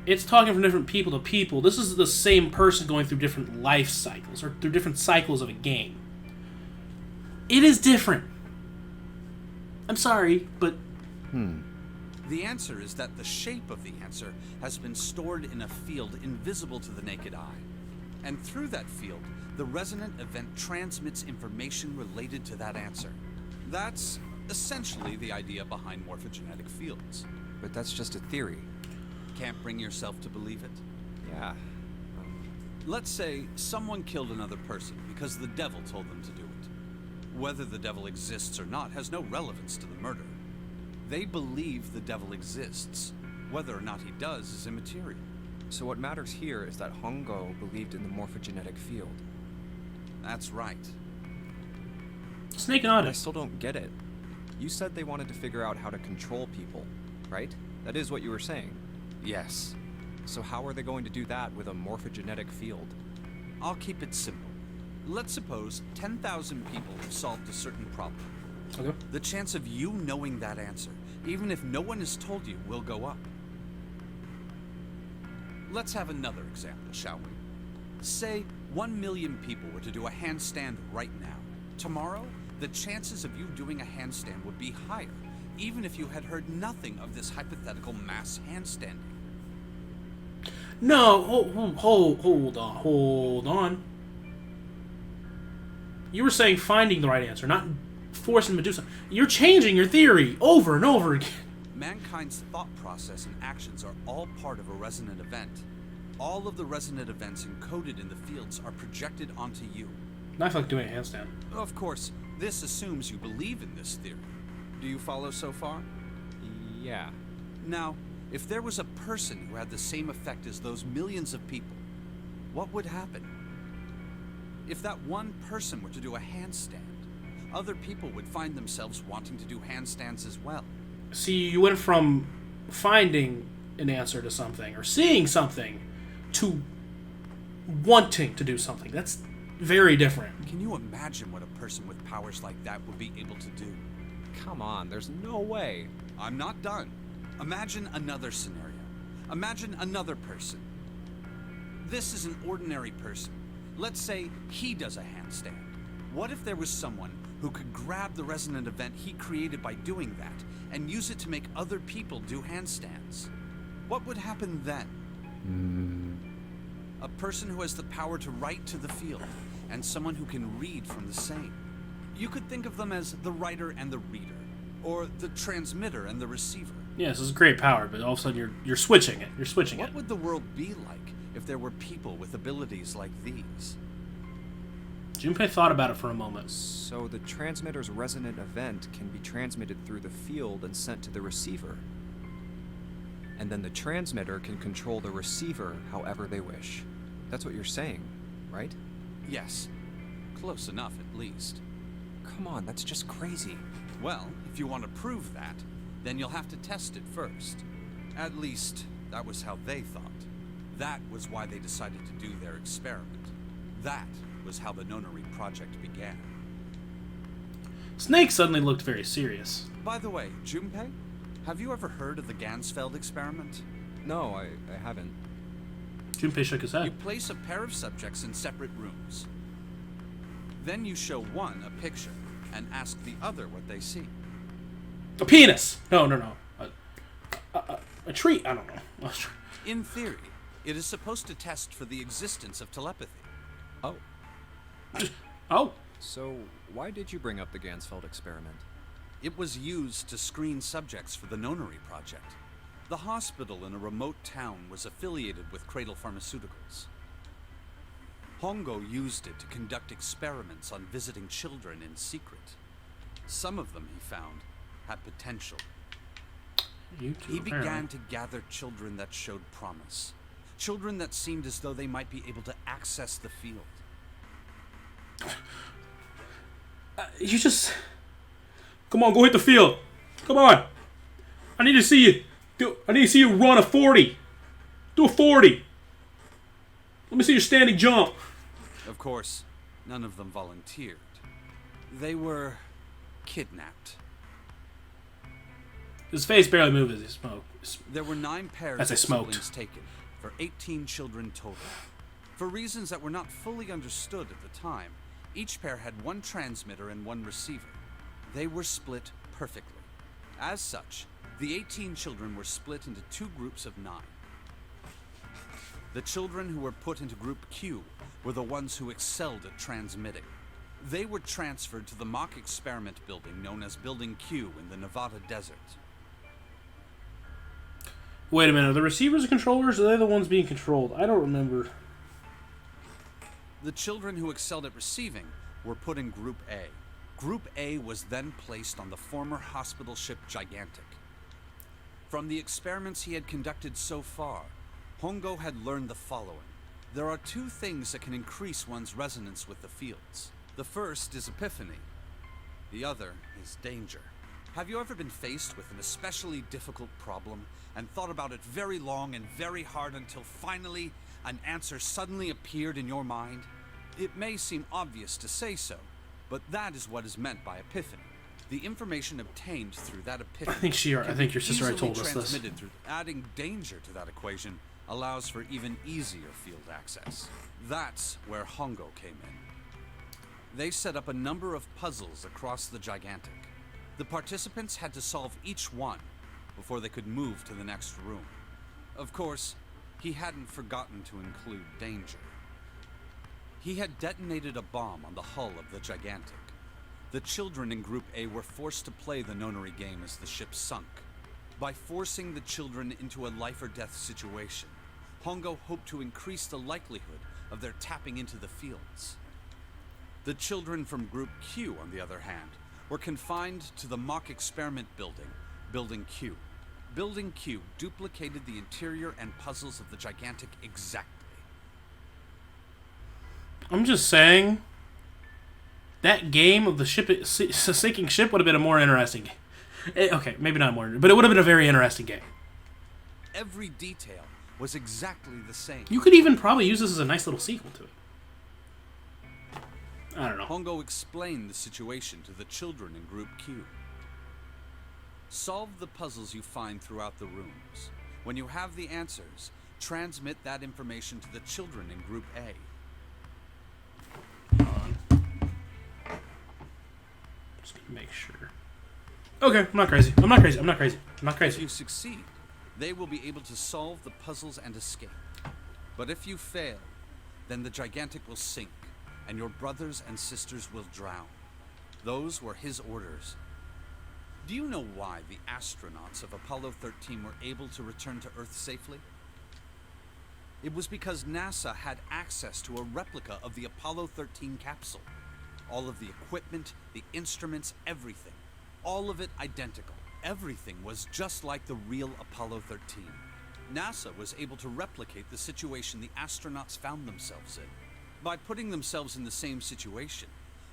it's talking from different people to people. This is the same person going through different life cycles, or through different cycles of a game. It is different. I'm sorry, but... The answer is that the shape of the answer has been stored in a field invisible to the naked eye. And through that field, the resonant event transmits information related to that answer. That's essentially the idea behind morphogenetic fields. But that's just a theory. Can't bring yourself to believe it? Yeah. Let's say someone killed another person because the devil told them to do it. Whether the devil exists or not has no relevance to the murder. They believe the devil exists. Whether or not he does is immaterial. So what matters here is that Hongo believed in the morphogenetic field. That's right. Snake But I nodded. still don't get it. You said they wanted to figure out how to control people, right? That is what you were saying. Yes. So how are they going to do that with a morphogenetic field? I'll keep it simple. Let's suppose 10,000 people have solved a certain problem. Okay. The chance of you knowing that answer, even if no one has told you, will go up. Let's have another example, shall we? Say 1 million people were to do a handstand right now. Tomorrow, the chances of you doing a handstand would be higher, even if you had heard nothing of this hypothetical mass handstanding. No, hold on. You were saying finding the right answer, not forcing them to do something. You're changing your theory over and over again. Mankind's thought process and actions are all part of a resonant event. All of the resonant events encoded in the fields are projected onto you. Not like doing a handstand. Of course, this assumes you believe in this theory. Do you follow so far? Yeah. Now, if there was a person who had the same effect as those millions of people, what would happen? If that one person were to do a handstand, other people would find themselves wanting to do handstands as well. See, you went from finding an answer to something or seeing something to wanting to do something. That's very different. Can you imagine what a person with powers like that would be able to do? Come on, there's no way. I'm not done. Imagine another scenario. Imagine another person. This is an ordinary person. Let's say he does a handstand. What if there was someone who could grab the resonant event he created by doing that and use it to make other people do handstands? What would happen then? A person who has the power to write to the field, and someone who can read from the same. You could think of them as the writer and the reader, or the transmitter and the receiver. Yes, it's great power, but all of a sudden you're switching it. You're switching What it. would the world be like if there were people with abilities like these? Junpei thought about it for a moment. So the transmitter's resonant event can be transmitted through the field and sent to the receiver. And then the transmitter can control the receiver however they wish. That's what you're saying, right? Yes. Close enough, at least. Come on, that's just crazy. Well, if you want to prove that, then you'll have to test it first. At least, that was how they thought. That was why they decided to do their experiment. That was how the Nonary project began. Snake suddenly looked very serious. By the way, Junpei, have you ever heard of the Gansfeld experiment? No, I haven't. Junpei shook his You head. place a pair of subjects in separate rooms. Then you show one a picture and ask the other what they see. A penis! No. A tree. I don't know. In theory, it is supposed to test for the existence of telepathy. Oh, Oh. so why did you bring up the Gansfeld experiment? It was used to screen subjects for the Nonary project. The hospital in a remote town was affiliated with Cradle Pharmaceuticals. Hongo used it to conduct experiments on visiting children in secret. Some of them, he found, had potential. You two, He apparently. began to gather children that showed promise. Children that seemed as though they might be able to access the field. You just... Come on, go hit the field. Come on. I need to see you. I need to see you run a 40. Do a 40. Let me see your standing jump. Of course, none of them volunteered. They were kidnapped. His face barely moved as he smoked. There were 9 pairs As I of smoked. siblings taken, for 18 children total. For reasons that were not fully understood at the time, each pair had one transmitter and one receiver. They were split perfectly. As such, the 18 children were split into 2 groups of 9. The children who were put into Group Q were the ones who excelled at transmitting. They were transferred to the mock experiment building known as Building Q in the Nevada desert. Wait a minute. Are the receivers and controllers? Or are they the ones being controlled? I don't remember. The children who excelled at receiving were put in Group A. Group A was then placed on the former hospital ship Gigantic. From the experiments he had conducted so far, Hongo had learned the following. There are two things that can increase one's resonance with the fields. The first is epiphany. The other is danger. Have you ever been faced with an especially difficult problem and thought about it very long and very hard until finally an answer suddenly appeared in your mind? It may seem obvious to say so, but that is what is meant by epiphany. The information obtained through that epiphany. I think your sister already told us this. Through adding danger to that equation allows for even easier field access. That's where Hongo came in. They set up a number of puzzles across the Gigantic. The participants had to solve each one before they could move to the next room. Of course, he hadn't forgotten to include danger. He had detonated a bomb on the hull of the Gigantic. The children in Group A were forced to play the nonary game as the ship sunk. By forcing the children into a life-or-death situation, Hongo hoped to increase the likelihood of their tapping into the fields. The children from Group Q, on the other hand, were confined to the mock experiment building, Building Q. Building Q duplicated the interior and puzzles of the Gigantic exactly. I'm just saying, that game of the sinking ship would have been a more interesting game. Okay, maybe not more, but it would have been a very interesting game. Every detail was exactly the same. You could even probably use this as a nice little sequel to it. I don't know. Hongo explained the situation to the children in Group Q. Solve the puzzles you find throughout the rooms. When you have the answers, transmit that information to the children in Group A. Just gonna make sure. Okay, I'm not crazy. I'm not crazy. I'm not crazy. I'm not If crazy. you succeed, they will be able to solve the puzzles and escape. But if you fail, then the Gigantic will sink, and your brothers and sisters will drown. Those were his orders. Do you know why the astronauts of Apollo 13 were able to return to Earth safely? It was because NASA had access to a replica of the Apollo 13 capsule. All of the equipment, the instruments, everything. All of it identical. Everything was just like the real Apollo 13. NASA was able to replicate the situation the astronauts found themselves in. By putting themselves in the same situation,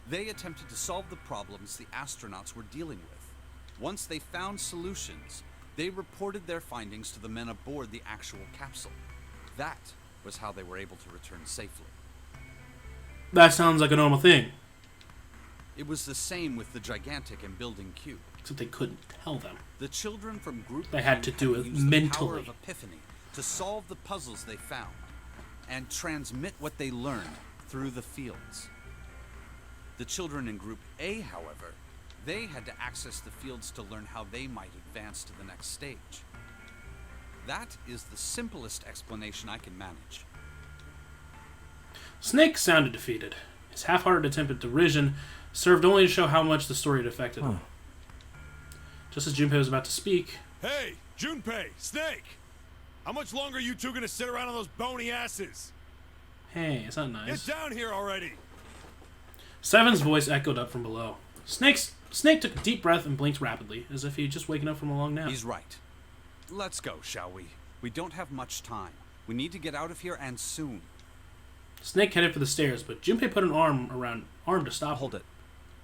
they attempted to solve the problems the astronauts were dealing with. Once they found solutions, they reported their findings to the men aboard the actual capsule. That was how they were able to return safely. That sounds like a normal thing. It was the same with the Gigantic and Building Q. Except they couldn't tell them. The children from Group They had Q to do it used the power mentally. of epiphany to solve the puzzles they found and transmit what they learned through the fields. The children in Group A, however, they had to access the fields to learn how they might advance to the next stage. That is the simplest explanation I can manage. Snake sounded defeated. His half-hearted attempt at derision served only to show how much the story had affected him. Just as Junpei was about to speak... Hey, Junpei, Snake! How much longer are you two gonna sit around on those bony asses? Hey, is that nice? Get down here already! Seven's voice echoed up from below. Snake took a deep breath and blinked rapidly, as if he had just waken up from a long nap. He's right. Let's go, shall we? We don't have much time. We need to get out of here, and soon. Snake headed for the stairs, but Junpei put an arm to stop Hold him. it.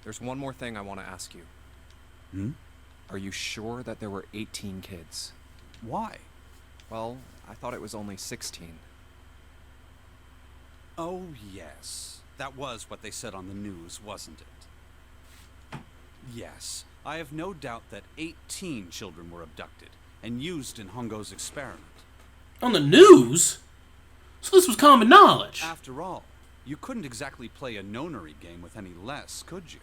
There's one more thing I want to ask you. Hmm? Are you sure that there were 18 kids? Why? Well, I thought it was only 16. Oh, yes. That was what they said on the news, wasn't it? Yes, I have no doubt that 18 children were abducted and used in Hongo's experiment. On the news? So this was common knowledge. After all, you couldn't exactly play a nonary game with any less, could you?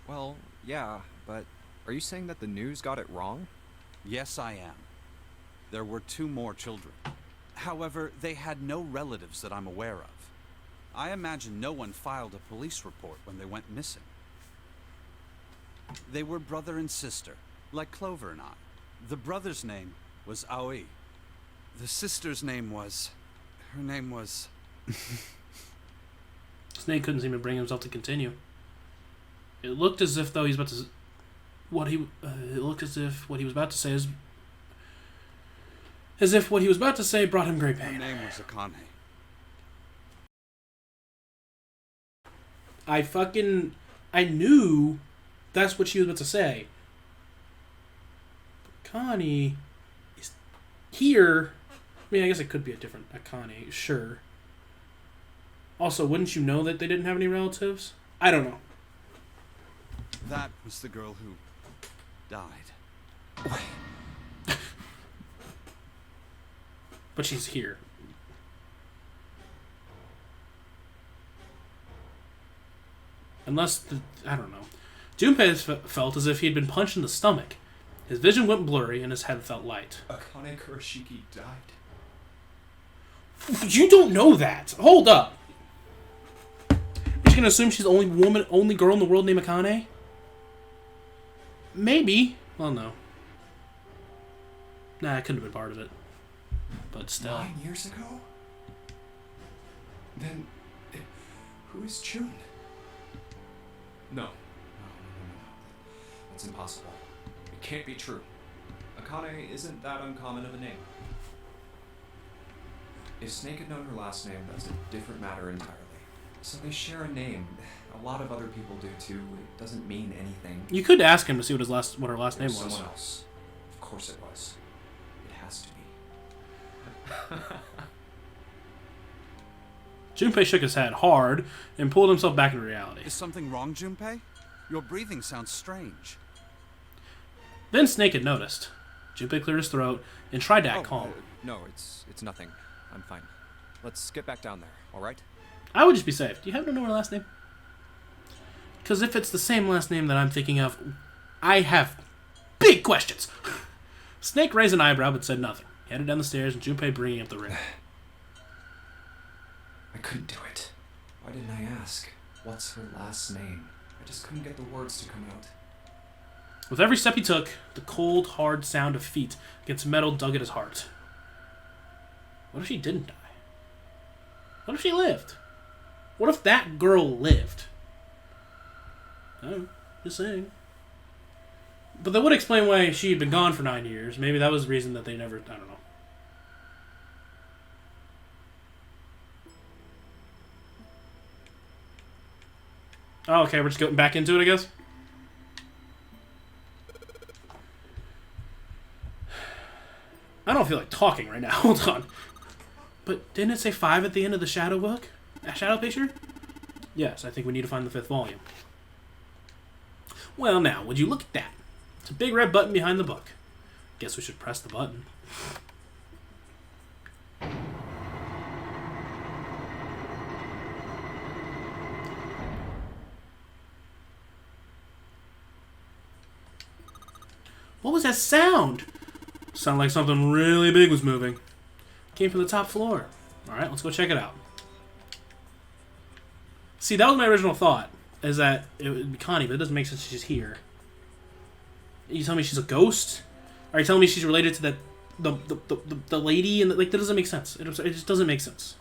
Well, yeah, but are you saying that the news got it wrong? Yes, I am. There were 2 more children. However, they had no relatives that I'm aware of. I imagine no one filed a police report when they went missing. They were brother and sister, like Clover and I. The brother's name was Aoi. The sister's name was... Her name was... Snake couldn't seem to bring himself to continue. It looked as if though he's about to it looked as if what he was about to say is as if what he was about to say brought him great Her pain. name was Kanny. I knew that's what she was about to say. But Kanny is here. I mean, I guess it could be a Kanny, sure. Also, wouldn't you know that they didn't have any relatives? I don't know. That was the girl who died. But she's here. Unless, I don't know. Junpei felt as if he had been punched in the stomach. His vision went blurry and his head felt light. Akane Kurashiki died. You don't know that. Hold up. You're just gonna assume she's the only girl in the world named Akane? Maybe. Well, no. Nah, I couldn't have been part of it. But still. 9 years ago? Then, who is June? No. That's impossible. It can't be true. Akane isn't that uncommon of a name. If Snake had known her last name, that's a different matter entirely. So they share a name. A lot of other people do too. It doesn't mean anything. You could ask him to see what her last name was. Someone else. Of course it was. It has to be. Junpei shook his head hard and pulled himself back into reality. Is something wrong, Junpei? Your breathing sounds strange. Then Snake had noticed. Junpei cleared his throat and tried to act calm. No, it's nothing. I'm fine. Let's get back down there, all right? I would just be safe. Do you happen to know her last name? Because if it's the same last name that I'm thinking of, I have big questions. Snake raised an eyebrow but said nothing. He headed down the stairs and Junpei bringing up the rear. I couldn't do it. Why didn't I ask? What's her last name? I just couldn't get the words to come out. With every step he took, the cold, hard sound of feet against metal dug at his heart. What if she didn't die? What if she lived? What if that girl lived? Oh, just saying. But that would explain why she had been gone for 9 years. Maybe that was the reason that they never... I don't know. Oh, okay, we're just going back into it, I guess? I don't feel like talking right now. Hold on. But didn't it say 5 at the end of the shadow book? A shadow picture? Yes, I think we need to find the 5th volume. Well, now, would you look at that? It's a big red button behind the book. Guess we should press the button. What was that sound? Sounded like something really big was moving. Came from the top floor. Alright, let's go check it out. See, that was my original thought. Is that it would be Kanny, but it doesn't make sense she's here. You telling me she's a ghost? Are you telling me she's related to that the lady? And like, that doesn't make sense. It just doesn't make sense.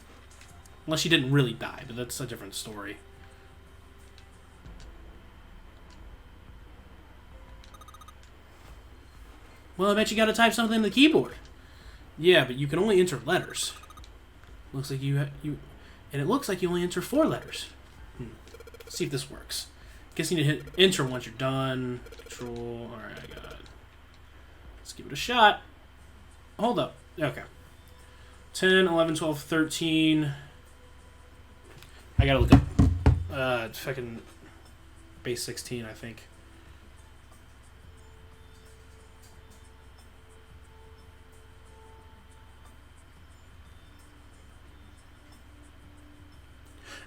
Unless she didn't really die, but that's a different story. Well, I bet you gotta type something in the keyboard. Yeah, but you can only enter letters. Looks like and it looks like you only enter 4 letters. Let's see if this works. Guess you need to hit enter once you're done. Control. Alright, I got it. Let's give it a shot. Hold up. Okay. 10, 11, 12, 13. I gotta look up fucking base 16, I think.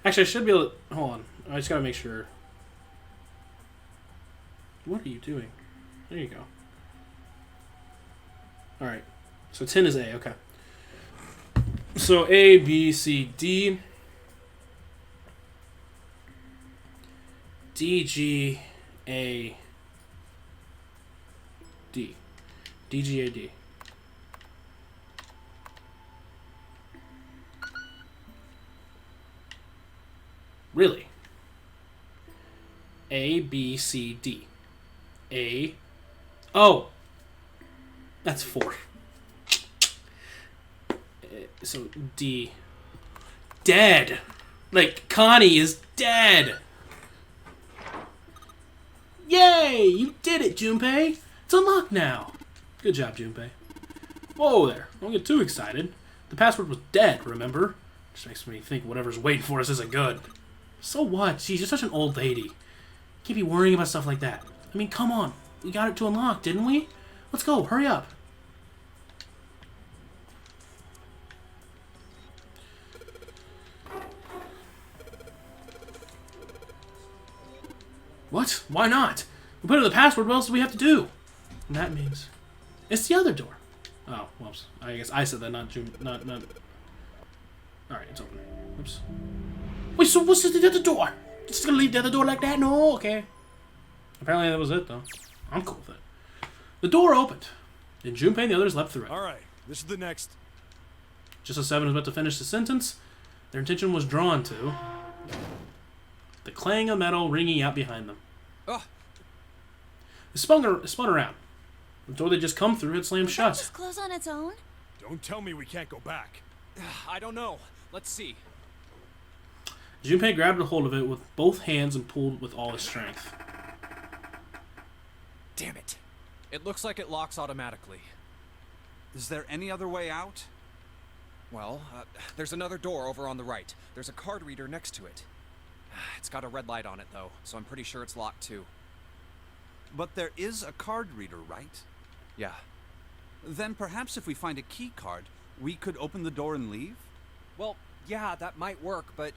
Actually, I should be able to... Hold on. I just gotta make sure. What are you doing? There you go. Alright. So 10 is A, okay. So A, B, C, D. D, G, A, D. D, G, A, D. Really? A, B, C, D. A. Oh! That's 4. So, D. Dead! Like, Kanny is dead! Yay! You did it, Junpei! It's unlocked now! Good job, Junpei. Whoa there. Don't get too excited. The password was dead, remember? Just makes me think whatever's waiting for us isn't good. So what? Jeez, you're such an old lady. Can't be worrying about stuff like that. I mean, come on. We got it to unlock, didn't we? Let's go. Hurry up. What? Why not? We put in the password, what else do we have to do? And that means... It's the other door. Oh, whoops. I guess I said that, not... Alright, it's open. Whoops. Wait, so what's the other door? Just gonna leave the other door like that? No? Okay. Apparently that was it, though. I'm cool with it. The door opened. And Junpei and the others leapt through it. Alright, this is the next. Just as Seven was about to finish the sentence, their attention was drawn to... the clang of metal ringing out behind them. Oh. It spun around. The door they just come through had slammed Did that shut. just close on its own? Don't tell me we can't go back. I don't know. Let's see. Junpei grabbed a hold of it with both hands and pulled with all his strength. Damn it. It looks like it locks automatically. Is there any other way out? Well, there's another door over on the right. There's a card reader next to it. It's got a red light on it, though, so I'm pretty sure it's locked, too. But there is a card reader, right? Yeah. Then perhaps if we find a key card, we could open the door and leave? Well, yeah, that might work, but...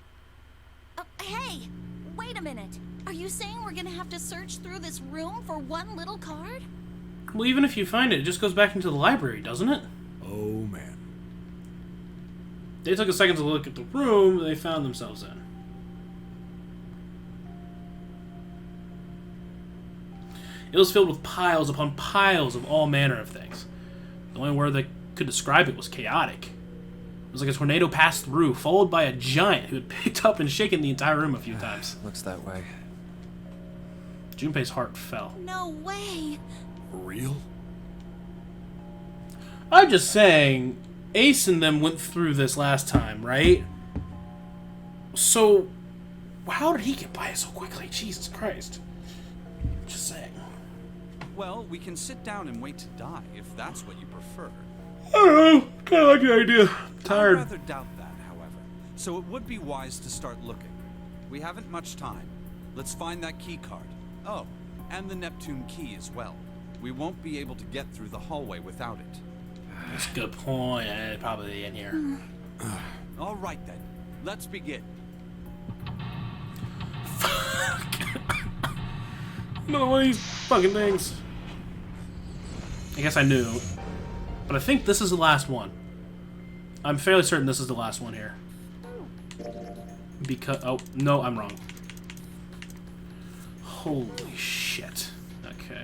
Hey! Wait a minute. Are you saying we're gonna have to search through this room for one little card? Well, even if you find it, it just goes back into the library, doesn't it? Oh, man. They took a second to look at the room they found themselves in. It was filled with piles upon piles of all manner of things. The only word that could describe it was chaotic. It was like a tornado passed through, followed by a giant who had picked up and shaken the entire room a few times. Looks that way. Junpei's heart fell. No way! For real? I'm just saying, Ace and them went through this last time, right? So, how did he get by it so quickly? Jesus Christ. Just saying. Well, we can sit down and wait to die, if that's what you prefer. I don't know. Kind of like the idea. Tired. I'd rather doubt that, however. So it would be wise to start looking. We haven't much time. Let's find that key card. Oh, and the Neptune key as well. We won't be able to get through the hallway without it. That's a good point. Probably in here. All right then. Let's begin. Another one of these fucking things. I guess I knew. But I think this is the last one. I'm fairly certain this is the last one here. Because... oh, no, I'm wrong. Holy shit. Okay.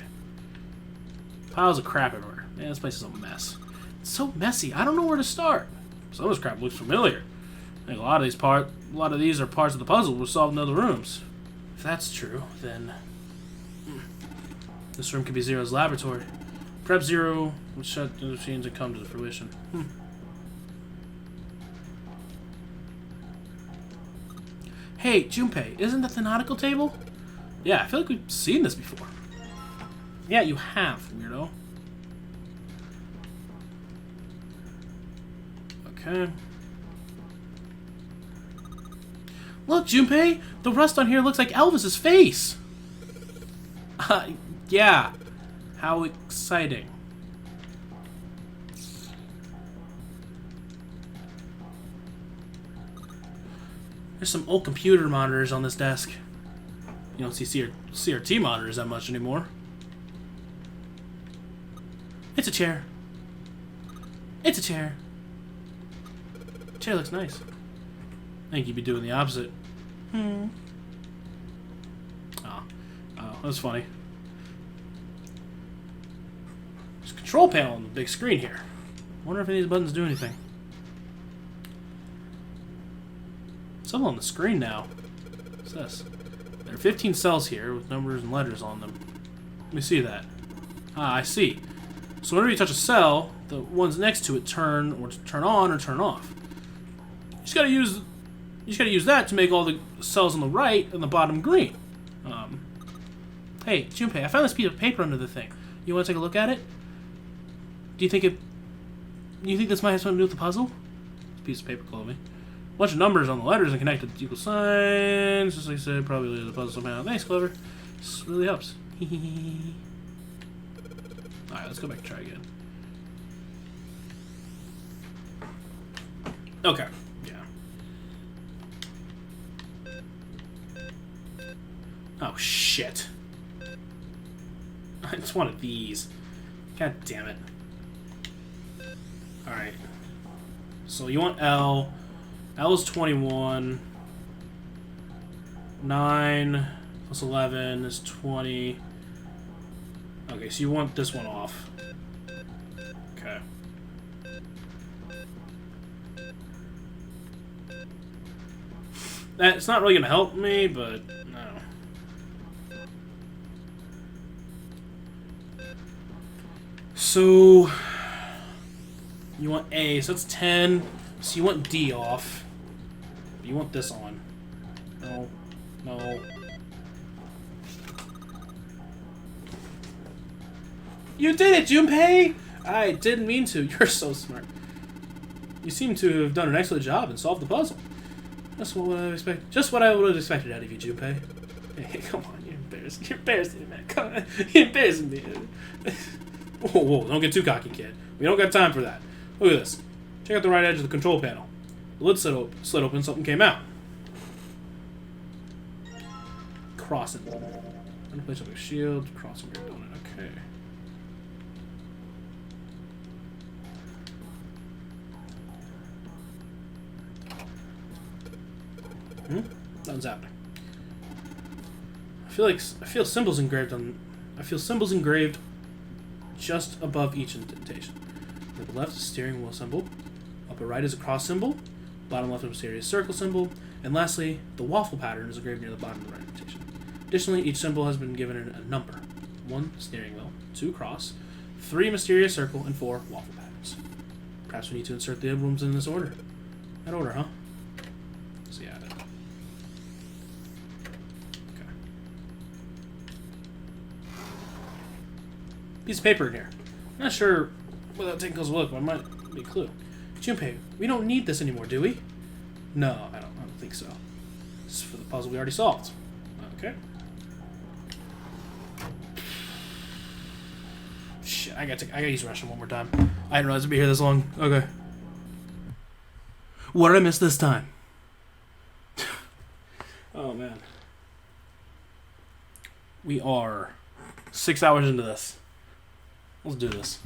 Piles of crap everywhere. Man, this place is a mess. It's so messy. I don't know where to start. Some of this crap looks familiar. I think a lot of these are parts of the puzzle we'll solve in other rooms. If that's true, then... this room could be Zero's laboratory. Perhaps Zero would shut the machines and come to fruition. Hey, Junpei, isn't that the nautical table? Yeah, I feel like we've seen this before. Yeah, you have, weirdo. Okay. Look, Junpei! The rust on here looks like Elvis's face! Yeah. How exciting. There's some old computer monitors on this desk. You don't see CRT monitors that much anymore. It's a chair. It's a chair. Chair looks nice. I think you'd be doing the opposite. Oh, that's funny. There's a control panel on the big screen here. Wonder if any of these buttons do anything. Something on the screen now. What's this? There are 15 cells here with numbers and letters on them. Let me see that. Ah, I see. So whenever you touch a cell, the ones next to it turn on or turn off. You just gotta use that to make all the cells on the right and the bottom green. Hey, Junpei, I found this piece of paper under the thing. You want to take a look at it? Do you think this might have something to do with the puzzle? It's a piece of paper, Chloe. A bunch of numbers on the letters and connected to equal signs. Just like I said, probably leads the puzzle somehow. Thanks, Clover. This really helps. Alright, let's go back and try again. Okay. Yeah. Oh, shit. I just wanted these. God damn it. Alright. So you want L. L is 21. 9 plus 11 is 20. Okay, so you want this one off. Okay. It's not really going to help me, but no. So you want A, so that's 10. So you want D off. You want this on. No. No. You did it, Junpei! I didn't mean to. You're so smart. You seem to have done an excellent job and solved the puzzle. Just what I would expect. Just what I would have expected out of you, Junpei. Hey, come on, you're embarrassing. You're embarrassing me, man. Come on, you're embarrassing me. Whoa, whoa! Don't get too cocky, kid. We don't got time for that. Look at this. Check out the right edge of the control panel. The lid slid open. Something came out. Cross it. Under place of a shield. Crossing your donut. Okay. Nothing's happening. I feel symbols engraved just above each indentation. To the left is a steering wheel symbol. Upper right is a cross symbol. Bottom left is a mysterious circle symbol. And lastly, the waffle pattern is engraved near the bottom of the right indentation. Additionally, each symbol has been given a number. 1 steering wheel, 2 cross, 3 mysterious circle, and 4 waffle patterns. Perhaps we need to insert the emblems in this order. That order, huh? So yeah. Okay. Piece of paper in here. I'm not sure without taking a close look, but it might be a clue. Junpei, we don't need this anymore, do we? No, I don't think so. This is for the puzzle we already solved. Okay. Shit, I gotta use the restroom one more time. I didn't realize it'd be here this long. Okay. What did I miss this time? Oh, man. We are 6 hours into this. Let's do this.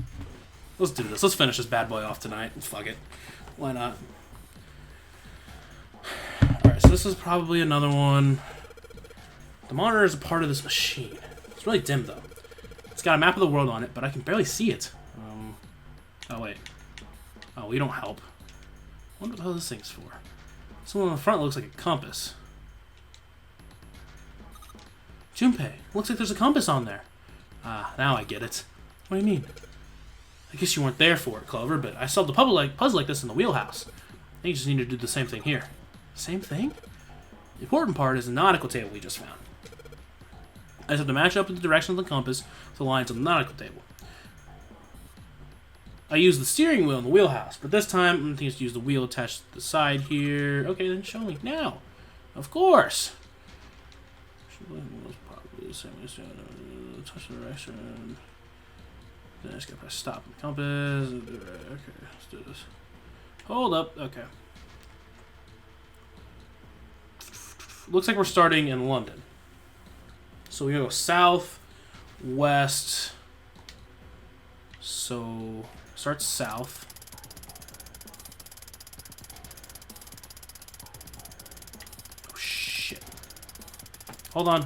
Let's do this. Let's finish this bad boy off tonight. Fuck it. Why not? Alright, so this is probably another one. The monitor is a part of this machine. It's really dim, though. It's got a map of the world on it, but I can barely see it. Oh, wait. Oh, we don't help. I wonder what the hell this thing's for. This one on the front looks like a compass. Junpei, looks like there's a compass on there. Ah, now I get it. What do you mean? I guess you weren't there for it, Clover, but I solved a puzzle like this in the wheelhouse. I think you just need to do the same thing here. Same thing? The important part is the nautical table we just found. I just have to match up with the direction of the compass with the lines on the nautical table. I used the steering wheel in the wheelhouse, but this time I'm going to use the wheel attached to the side here. Okay, then show me now. Of course. Probably the same way. Touch the direction. Then I just gotta press stop on the compass. Okay, let's do this. Hold up. Okay. Looks like we're starting in London. So we go south, west. So start south. Oh shit. Hold on.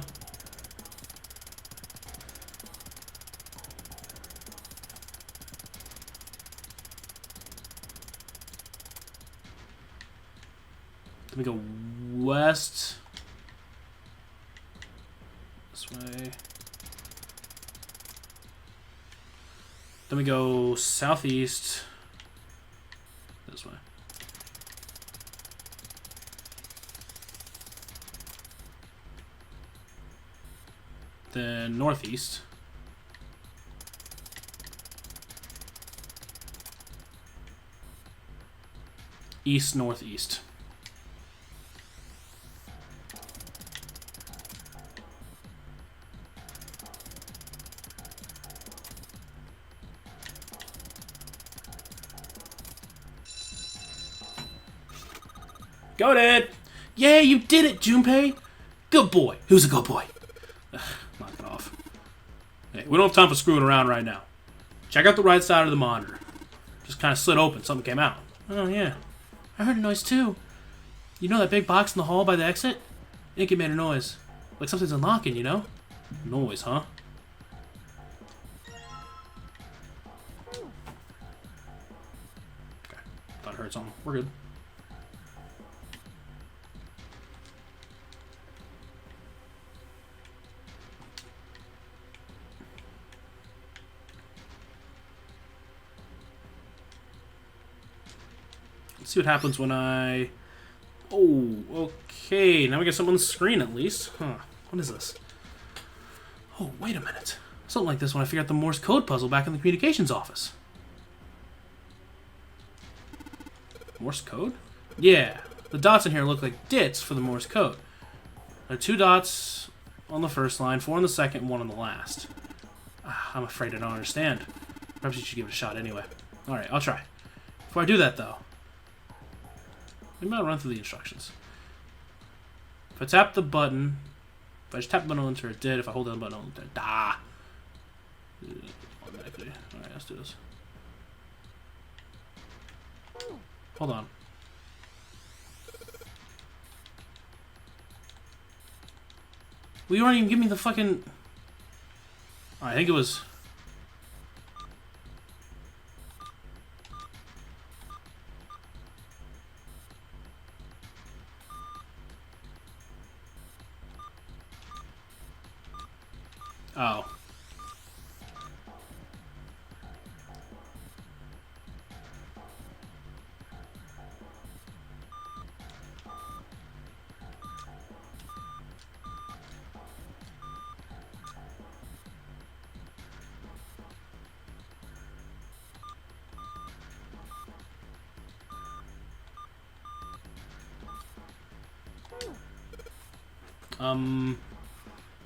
Let me go west. Then we go southeast. This way. Then northeast. East, northeast. Got it! Yeah, you did it, Junpei! Good boy. Who's a good boy? Knock it off. Hey, we don't have time for screwing around right now. Check out the right side of the monitor. Just kind of slid open. Something came out. Oh, yeah. I heard a noise, too. You know that big box in the hall by the exit? I think it made a noise. Like something's unlocking, you know? Noise, huh? Okay. Thought I heard something. We're good. Let's see what happens when I... Oh, okay. Now we got something on the screen at least. Huh. What is this? Oh, wait a minute. Something like this when I figured out the Morse code puzzle back in the communications office. Morse code? Yeah. The dots in here look like dits for the Morse code. There are 2 dots on the first line, 4 on the second, and 1 on the last. I'm afraid I don't understand. Perhaps you should give it a shot anyway. Alright, I'll try. Before I do that, though, maybe I'll run through the instructions. If I tap the button, if I just tap the button, I'll enter a did. If I hold down the button, I'll enter a da. Automatically. Alright, let's do this. Hold on. Well, you weren't even giving me the fucking... I think it was... Oh.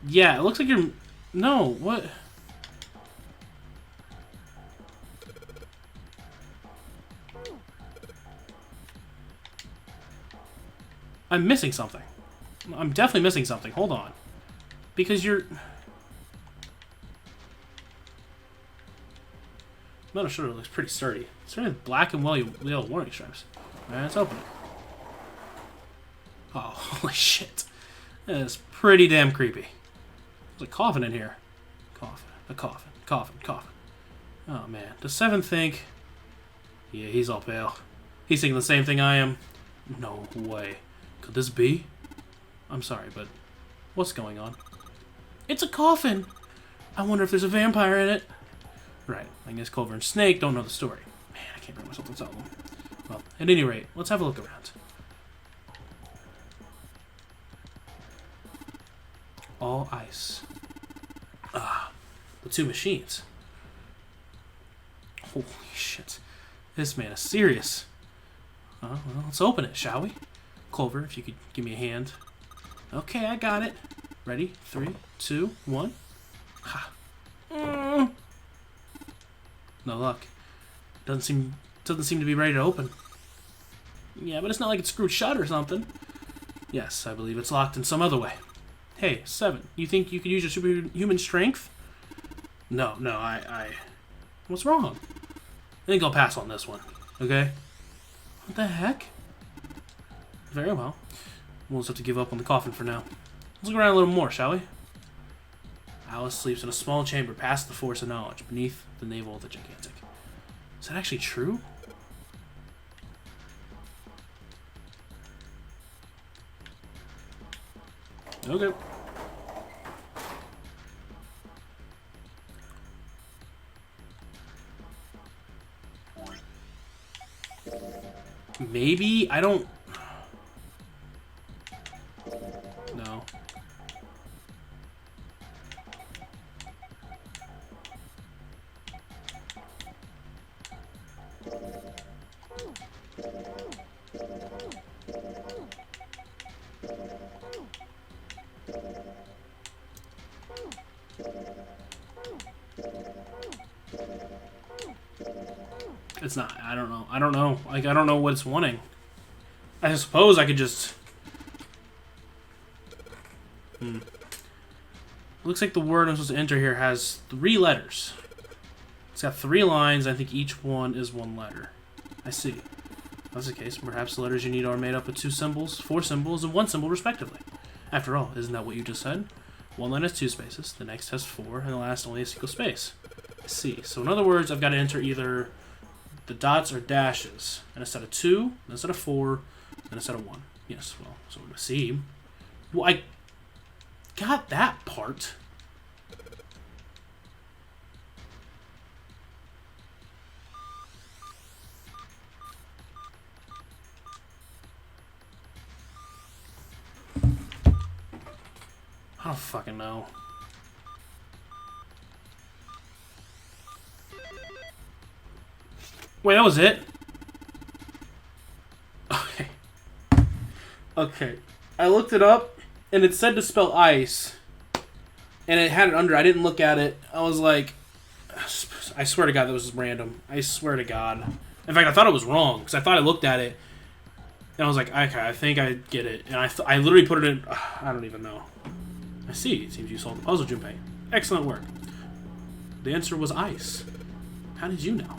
Yeah, it looks like you're... No, what? I'm missing something. I'm definitely missing something. Hold on. Because you're... Metal shutter looks pretty sturdy. It's really black and yellow warning stripes. Alright, let's open it. Oh, holy shit. That is pretty damn creepy. There's a coffin in here. Coffin, a coffin, coffin, coffin. Oh, man. Does Seven think... Yeah, he's all pale. He's thinking the same thing I am. No way. Could this be? I'm sorry, but what's going on? It's a coffin! I wonder if there's a vampire in it. Right. I guess Clover and Snake don't know the story. Man, I can't bring myself to tell them. Well, at any rate, let's have a look around. All ice. Ah, the 2 machines. Holy shit. This man is serious. Well, let's open it, shall we? Clover, if you could give me a hand. Okay, I got it. Ready? 3, 2, 1. Ha. No luck. Doesn't seem to be ready to open. Yeah, but it's not like it's screwed shut or something. Yes, I believe it's locked in some other way. Hey, Seven, you think you could use your superhuman strength? No, I... What's wrong? I think I'll pass on this one, okay? What the heck? Very well. We'll just have to give up on the coffin for now. Let's look around a little more, shall we? Alice sleeps in a small chamber past the force of knowledge, beneath the navel of the gigantic. Is that actually true? Okay. Maybe? I don't... No. It's not. I don't know. I don't know. Like, I don't know what it's wanting. I suppose I could just... Looks like the word I'm supposed to enter here has 3 letters. It's got 3 lines. I think each one is 1 letter. I see. If that's the case, perhaps the letters you need are made up of 2 symbols, 4 symbols, and 1 symbol, respectively. After all, isn't that what you just said? One line has 2 spaces, the next has 4, and the last only a single space. I see. So in other words, I've got to enter either the dots or dashes, and a set of 2, then a set of 4, then a set of 1. Yes, well, so I see. Well, I got that part. I don't fucking know. Wait, that was it? Okay. Okay. I looked it up, and it said to spell ice. And it had it under. I didn't look at it. I was like... I swear to God that was just random. I swear to God. In fact, I thought it was wrong, because I thought I looked at it, and I was like, okay, I think I get it. And I literally put it in... I don't even know. I see. It seems you solved the puzzle, Junpei. Excellent work. The answer was ice. How did you know?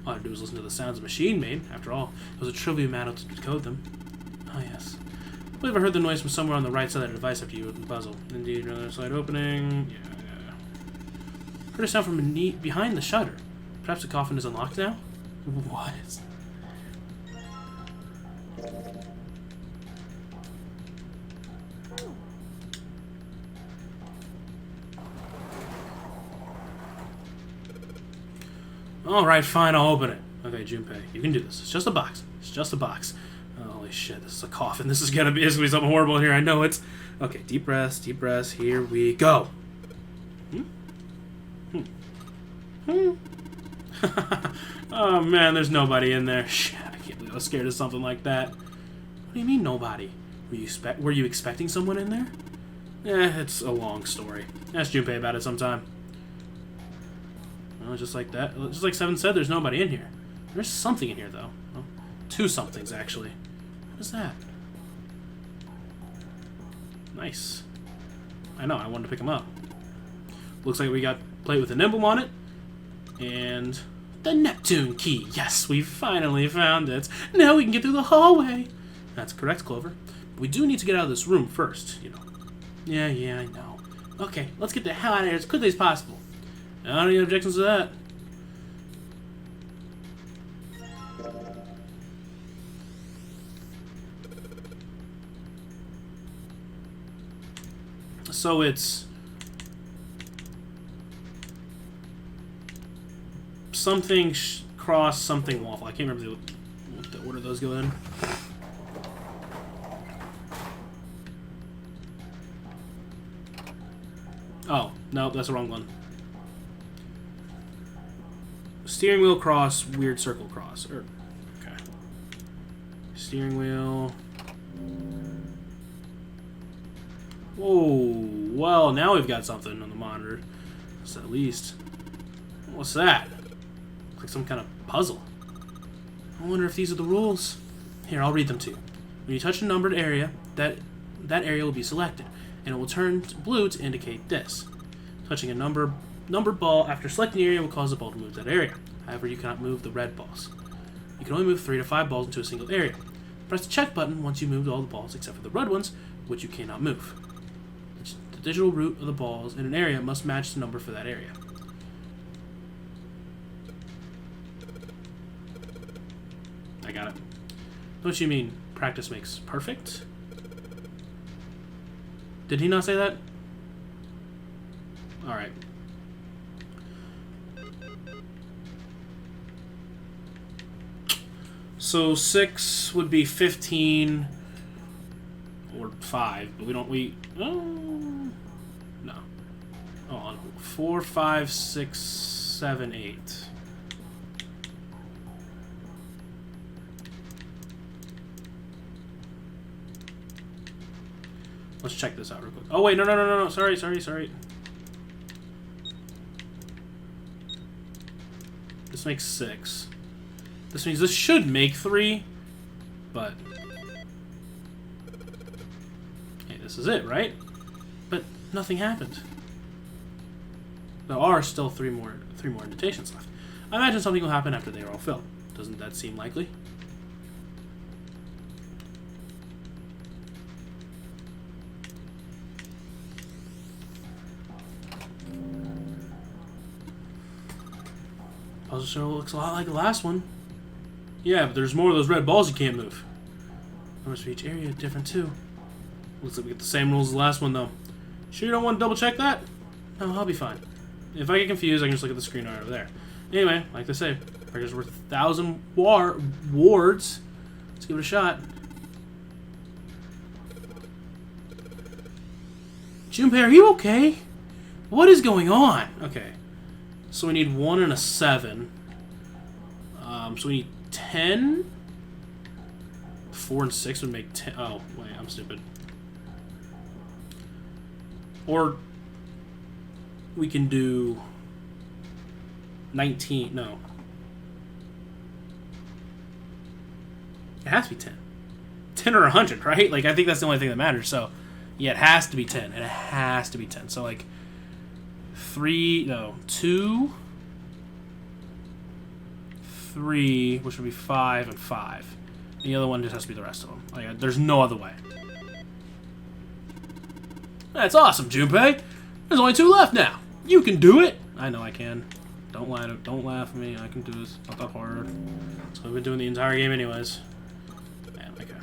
All I had to do was listen to the sounds the machine made. After all, it was a trivial matter to decode them. Ah, yes. I believe I heard the noise from somewhere on the right side of the device after you opened the puzzle. Indeed, another side opening. Yeah. Heard a sound from behind the shutter. Perhaps the coffin is unlocked now? What? Alright, fine, I'll open it. Okay, Junpei, you can do this. It's just a box. It's just a box. Oh, holy shit, this is a coffin. This is gonna be something horrible in here. I know it's... Okay, deep breaths, deep breaths. Here we go. Oh, man, there's nobody in there. Shit, I can't believe I was scared of something like that. What do you mean, nobody? Were you expecting someone in there? It's a long story. Ask Junpei about it sometime. Well, just like that. Just like Seven said, there's nobody in here. There's something in here, though. Well, 2 somethings, actually. What is that? Nice. I know, I wanted to pick them up. Looks like we got a plate with an emblem on it. And the Neptune key. Yes, we finally found it. Now we can get through the hallway. That's correct, Clover. But we do need to get out of this room first, you know. Yeah, I know. Okay, let's get the hell out of here as quickly as possible. I don't have any objections to that. So it's something cross something waffle. I can't remember what the order those go in. Oh, no, that's the wrong one. Steering wheel cross, weird circle cross. Okay. Steering wheel. Whoa. Well, now we've got something on the monitor. That's at least. What's that? Looks like some kind of puzzle. I wonder if these are the rules. Here, I'll read them to you. When you touch a numbered area, that area will be selected, and it will turn blue to indicate this. Touching a numbered ball after selecting the area will cause the ball to move to that area. However, you cannot move the red balls. You can only move 3 to 5 balls into a single area. Press the check button once you moved all the balls except for the red ones, which you cannot move. The digital root of the balls in an area must match the number for that area. I got it. Don't you mean practice makes perfect? Did he not say that? Alright. So 6 would be 15 or 5, but we don't. No. Hold on. 4, 5, 6, 7, 8. Let's check this out real quick. Oh wait, no. Sorry. This makes 6. This means this should make 3, but hey, this is it, right? But nothing happened. There are still three more indentations left. I imagine something will happen after they are all filled. Doesn't that seem likely? Puzzle show looks a lot like the last one. Yeah, but there's more of those red balls you can't move. Numbers for each area are different too. Looks like we get the same rules as the last one though. Sure you don't want to double check that? No, I'll be fine. If I get confused, I can just look at the screen right over there. Anyway, like they say, practice worth 1,000 wards. Let's give it a shot. Junpei, are you okay? What is going on? Okay. So we need 1 and a 7. So we need 10. 4 and 6 would make 10. Oh, wait, I'm stupid. Or we can do 19. No. It has to be 10. 10 or 100, right? Like, I think that's the only thing that matters. So, yeah, it has to be 10. And it has to be 10. So, like, 2, 3, which would be 5 and 5. And the other one just has to be the rest of them. Like, there's no other way. That's awesome, Junpei. There's only 2 left now. You can do it. I know I can. Don't laugh at me. I can do this. Not that hard. That's what I've been doing the entire game anyways. Man, okay.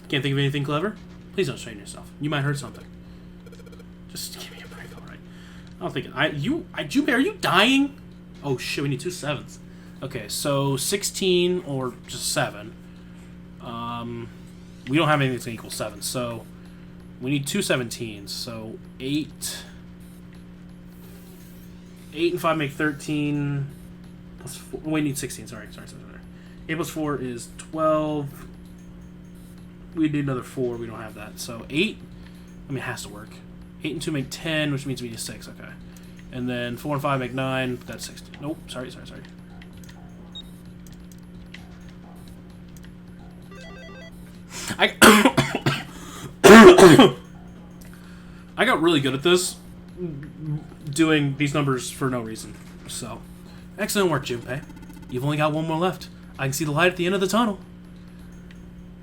Can't think of anything clever? Please don't strain yourself. You might hurt something. Just give me a break, alright? I don't think Junpei, are you dying? Oh shit, we need 2 7s. Okay, so 16 or just 7. We don't have anything that's gonna equal 7, so we need 2 17s. So 8 and 5 make 13. Plus 4, we need 16. Sorry. 8 plus 4 is 12. We need another 4. We don't have that. So 8. I mean, it has to work. 8 and 2 make 10, which means we need 6. Okay. And then 4 and 5 make 9. That's 16. Nope. Sorry. I got really good at this, doing these numbers for no reason. So, excellent work, Junpei. You've only got 1 more left. I can see the light at the end of the tunnel.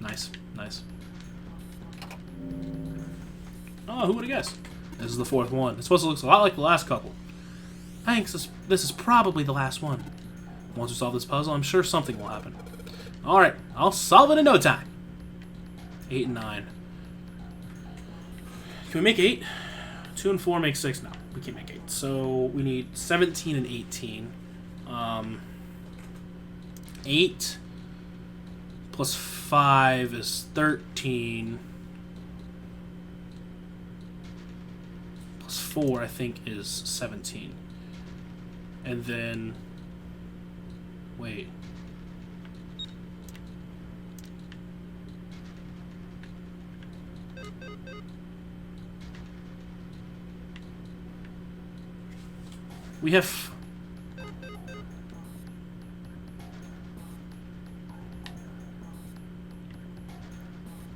Nice. Oh, who would have guessed? This is the 4th one. It's supposed to look a lot like the last couple. Thanks, this is probably the last one. Once we solve this puzzle, I'm sure something will happen. Alright, I'll solve it in no time. 8 and 9. Can we make 8? 2 and 4 make 6? No, we can't make 8. So we need 17 and 18. 8 plus 5 is 13. Plus 4, I think, is 17. And then... Wait. We have...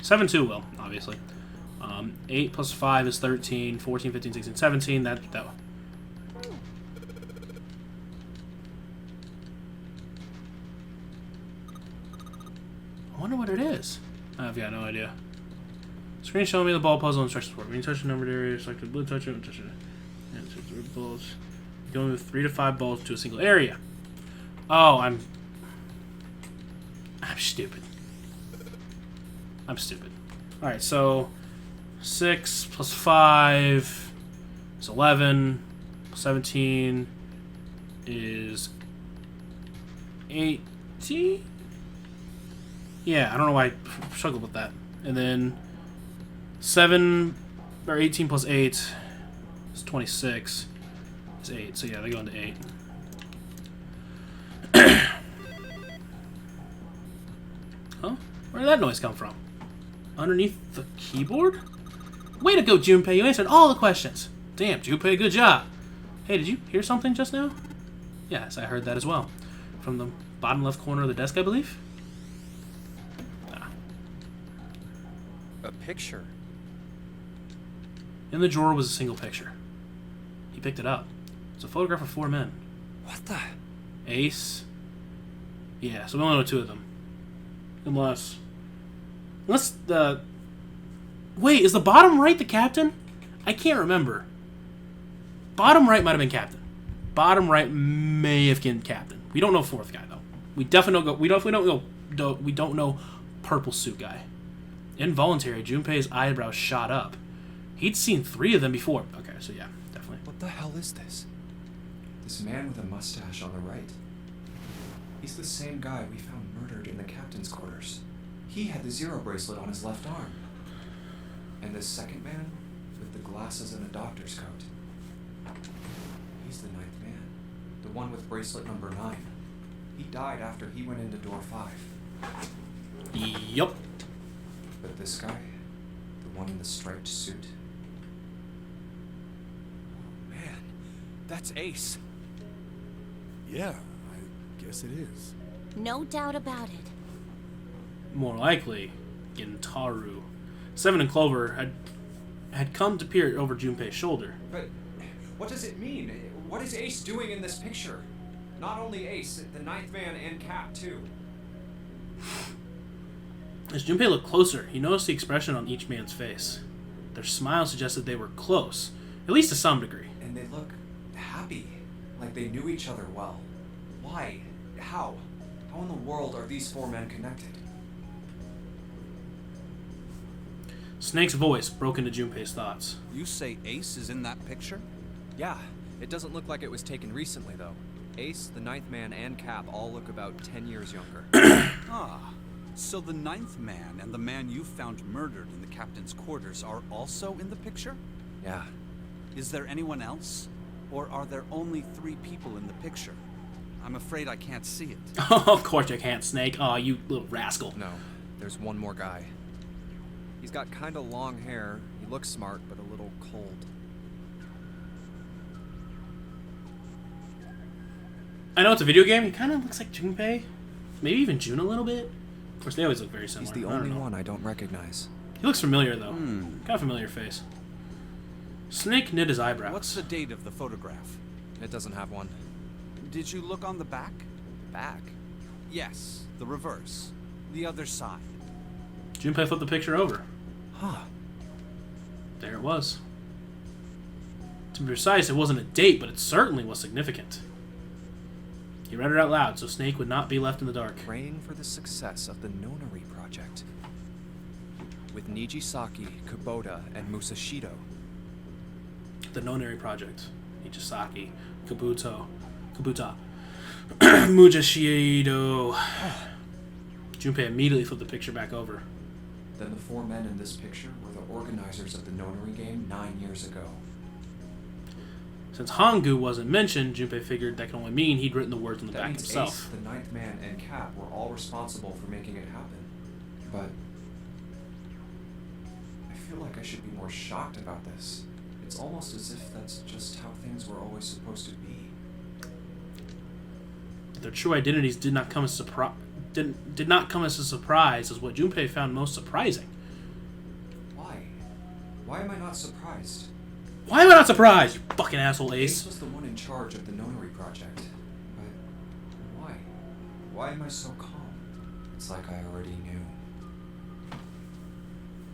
Seven two will, obviously. 8 plus 5 is 13, 14, 15, 16, 17. That. I wonder what it is. I've got no idea. Screen showing me the ball puzzle instructions for it. When you touch the numbered area, select the blue touch it, and touch it. And touch the red balls. You can only move 3 to 5 balls to a single area. Oh, I'm stupid. Alright, so 6 plus 5 is 11. 17 is 80? Yeah, I don't know why I struggled with that. And then 7 or 18 plus 8 is 26. It's 8. So yeah, they go into 8. Huh? Where did that noise come from? Underneath the keyboard? Way to go, Junpei. You answered all the questions. Damn, Junpei, good job. Hey, did you hear something just now? Yes, I heard that as well. From the bottom left corner of the desk, I believe? Ah. A picture. In the drawer was a single picture. He picked it up. It's a photograph of 4 men. What the? Ace. Yeah, so we only know 2 of them. Unless the... Wait, is the bottom right the captain? I can't remember. Bottom right might have been captain. Bottom right may have been captain. We don't know 4th guy though. We definitely don't know purple suit guy. Involuntary. Junpei's eyebrows shot up. He'd seen 3 of them before. Okay, so yeah, definitely. What the hell is this? This man with a mustache on the right. He's the same guy we found murdered in the captain's quarters. He had the Zero bracelet on his left arm. And this second man with the glasses and a doctor's coat. He's the 9th man. The one with bracelet number 9. He died after he went into door 5. Yup. But this guy, the one in the striped suit. Man, that's Ace. Yeah, I guess it is. No doubt about it. More likely, Gintaru. 7 and Clover had come to peer over Junpei's shoulder. But what does it mean? What is Ace doing in this picture? Not only Ace, the 9th man and Cap too. As Junpei looked closer, he noticed the expression on each man's face. Their smile suggested they were close, at least to some degree. And they look happy, like they knew each other well. Why? How? How in the world are these 4 men connected? Snake's voice broke into Junpei's thoughts. You say Ace is in that picture? Yeah, it doesn't look like it was taken recently, though. Ace, the 9th man, and Cap all look about 10 years younger. Ah, so the 9th man and the man you found murdered in the captain's quarters are also in the picture? Yeah. Is there anyone else? Or are there only 3 people in the picture? I'm afraid I can't see it. Of course you can't, Snake. Aw, you little rascal. No, there's one more guy. He's got kinda long hair, he looks smart, but a little cold. I know it's a video game. He kind of looks like Junpei. Maybe even Jun a little bit. Of course, they always look very similar. He's the I don't only know. one I don't recognize. He looks familiar, though. Kind of familiar face. Snake knit his eyebrows. What's the date of the photograph? It doesn't have one. Did you look on the back? Back? Yes, the reverse. The other side. Junpei flipped the picture over. Huh. There it was. To be precise, it wasn't a date, but it certainly was significant. He read it out loud so Snake would not be left in the dark. Praying for the success of the Nonari project. With Nijisaki, Kubota, and Musashido. The Nonari Project. Nijisaki, Kabuta, Mujashido. Junpei immediately flipped the picture back over. Then the 4 men in this picture were the organizers of the Nonari game 9 years ago. Since Hangu wasn't mentioned, Junpei figured that could only mean he'd written the words on the That back means himself. Ace, the 9th man, and Cap were all responsible for making it happen. But I feel like I should be more shocked about this. It's almost as if that's just how things were always supposed to be. Their true identities did not come as did not come as a surprise as what Junpei found most surprising. Why? Why am I not surprised? Why am I not surprised, you fucking asshole, Ace Ace? was the one in charge of the Nonari project. But why? Why am I so calm? It's like I already knew.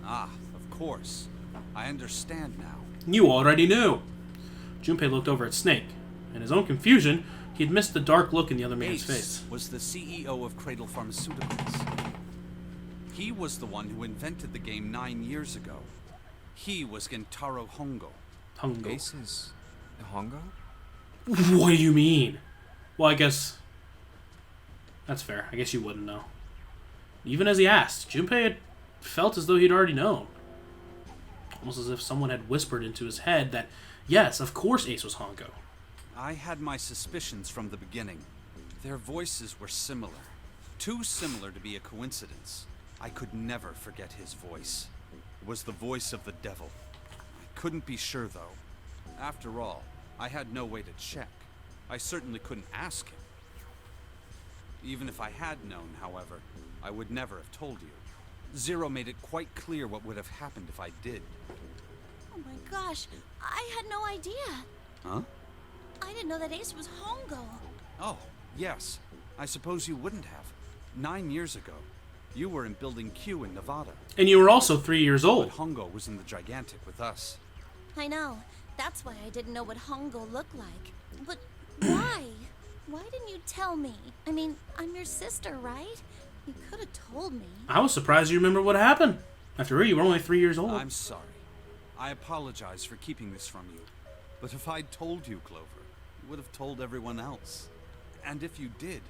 Ah, of course. I understand now. You already knew. Junpei looked over at Snake. In his own confusion, he had missed the dark look in the other man's Ace face. was the CEO of Cradle Pharmaceuticals. He was the one who invented the game 9 years ago. He was Gentaro Hongo. Hongo. Ace is Hongo? What do you mean? Well, I guess... That's fair. I guess you wouldn't know. Even as he asked, Junpei had felt as though he'd already known. Almost as if someone had whispered into his head that, yes, of course Ace was Hongo. I had my suspicions from the beginning. Their voices were similar. Too similar to be a coincidence. I could never forget his voice. It was the voice of the devil. I couldn't be sure, though. After all, I had no way to check. I certainly couldn't ask him. Even if I had known, however, I would never have told you. Zero made it quite clear what would have happened if I did. Oh my gosh, I had no idea. Huh? I didn't know that Ace was Hongo. Oh, yes. I suppose you wouldn't have. 9 years ago, you were in Building Q in Nevada. And you were also 3 years old. But Hongo was in the Gigantic with us. I know. That's why I didn't know what Hongo looked like. But why? Why didn't you tell me? I mean, I'm your sister, right? You could have told me. I was surprised you remember what happened. After all, you were only 3 years old. I'm sorry. I apologize for keeping this from you. But if I'd told you, Clover, you would have told everyone else. And if you did,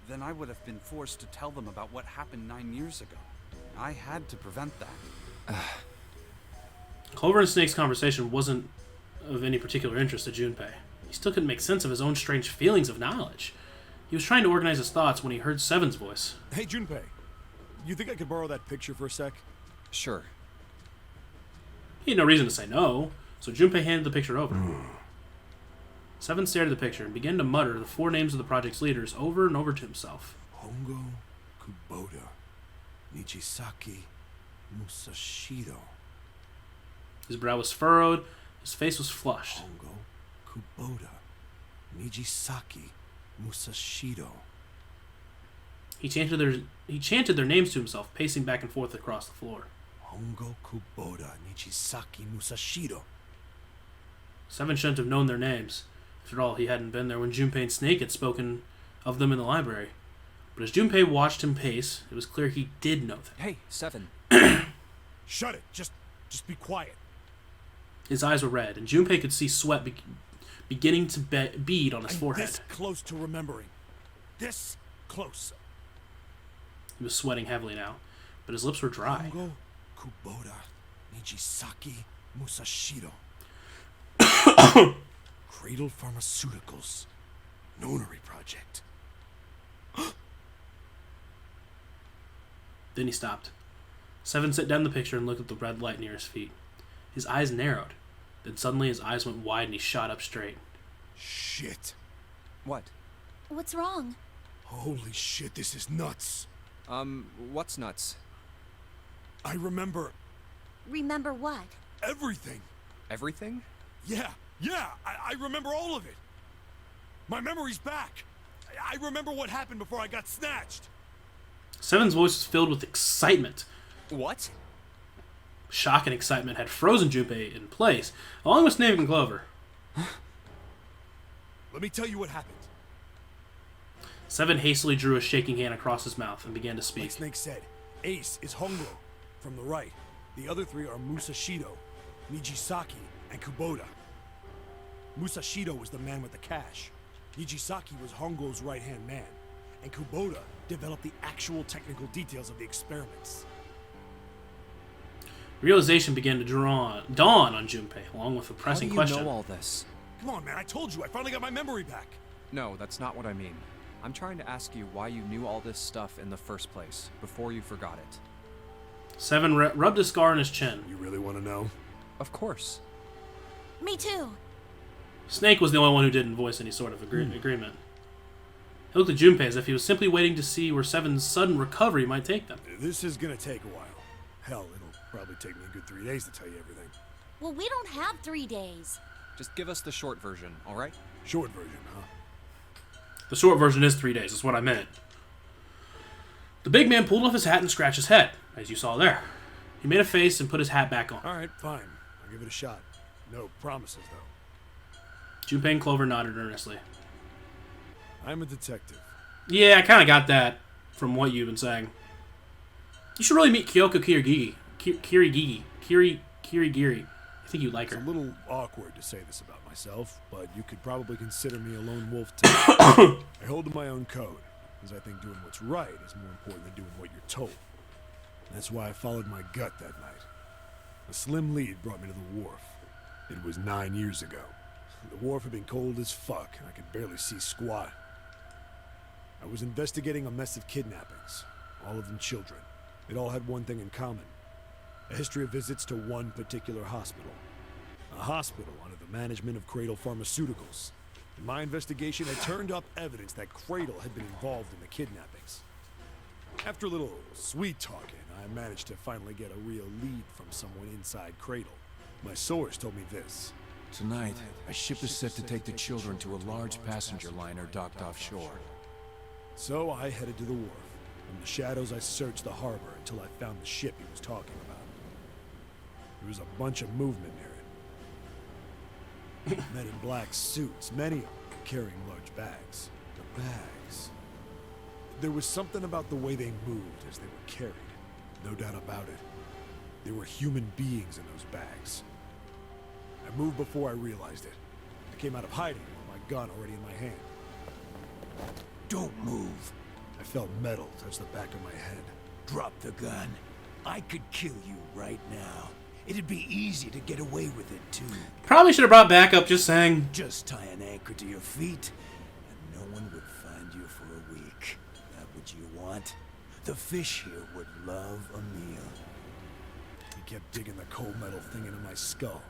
then I would have been forced to tell them about what happened 9 years ago. I had to prevent that. Clover and Snake's conversation wasn't of any particular interest to Junpei. He still couldn't make sense of his own strange feelings of knowledge. He was trying to organize his thoughts when he heard Seven's voice. Hey, Junpei. You think I could borrow that picture for a sec? Sure. He had no reason to say no, so Junpei handed the picture over. Seven stared at the picture and began to mutter the 4 names of the project's leaders over and over to himself. Hongo, Kubota, Nijisaki, Musashido. His brow was furrowed, his face was flushed. Hongo, Kubota, Nijisaki, Musashido. He chanted their names to himself, pacing back and forth across the floor. Hongo, Kubota, Nijisaki, Musashido. Seven shouldn't have known their names. After all, he hadn't been there when Junpei and Snake had spoken of them in the library. But as Junpei watched him pace, it was clear he did know them. Hey, Seven. Shut it. Just be quiet. His eyes were red, and Junpei could see sweat beginning to bead on his forehead. This close to remembering. This close. He was sweating heavily now, but his lips were dry. Hongo, Kubota, Nijisaki, Musashido. Cradle Pharmaceuticals. Nonary Project. Then he stopped. Seven set down the picture and looked at the red light near his feet. His eyes narrowed. Then suddenly his eyes went wide and he shot up straight. Shit. What? What's wrong? Holy shit, this is nuts. What's nuts? I remember Remember what? everything. Everything? Yeah, I remember all of it. My memory's back. I remember what happened before I got snatched. Seven's voice was filled with excitement. What? Shock and excitement had frozen Junpei in place, along with Snake and Clover. Let me tell you what happened. Seven hastily drew a shaking hand across his mouth and began to speak. Like Snake said, Ace is Hongo, from the right. The other 3 are Musashido, Nijisaki, and Kubota. Musashido was the man with the cash. Nijisaki was Hongo's right-hand man. And Kubota developed the actual technical details of the experiments. Realization began to dawn on Junpei, along with a pressing How do you question. know all this? Come on, man, I told you, I finally got my memory back. No, that's not what I mean. I'm trying to ask you why you knew all this stuff in the first place, before you forgot it. Seven rubbed a scar on his chin. You really want to know? Of course. Me too. Snake was the only one who didn't voice any sort of agreement. He looked at Junpei as if he was simply waiting to see where Seven's sudden recovery might take them. This is gonna take a while. Hell, it'll probably take me a good 3 days to tell you everything. Well, we don't have 3 days. Just give us the short version, alright? Short version, huh? The short version is 3 days, that's what I meant. The big man pulled off his hat and scratched his head, as you saw there. He made a face and put his hat back on. Alright, fine. I'll give it a shot. No promises, though. Junpei and Clover nodded earnestly. I'm a detective. Yeah, I kind of got that from what you've been saying. You should really meet Kyoko Kirigiri. I think you'd like It's a her. little awkward to say this about myself, but you could probably consider me a lone wolf too. I hold to my own code. because I think doing what's right is more important than doing what you're told. That's why I followed my gut that night. A slim lead brought me to the wharf. It was 9 years ago. The wharf had been cold as fuck, and I could barely see squat. I was investigating a mess of kidnappings, all of them children. It all had one thing in common: a history of visits to one particular hospital. A hospital under the management of Cradle Pharmaceuticals. In my investigation, had turned up evidence that Cradle had been involved in the kidnappings. After a little sweet talking, I managed to finally get a real lead from someone inside Cradle. My source told me this. Tonight, a ship is set to take the children to a large passenger liner docked offshore. So I headed to the wharf. In the shadows, I searched the harbor until I found the ship he was talking about. There was a bunch of movement near it. Men in black suits, many of them carrying large bags. The bags. There was something about the way they moved as they were carried. No doubt about it. There were human beings in those bags. I moved before I realized it. I came out of hiding with my gun already in my hand. Don't move. I felt metal touch the back of my head. Drop the gun. I could kill you right now. It'd be easy to get away with it, too. Probably should have brought backup, just saying. Just tie an anchor to your feet, and no one would find you for a week. That what you want? The fish here would love a meal. He kept digging the cold metal thing into my skull.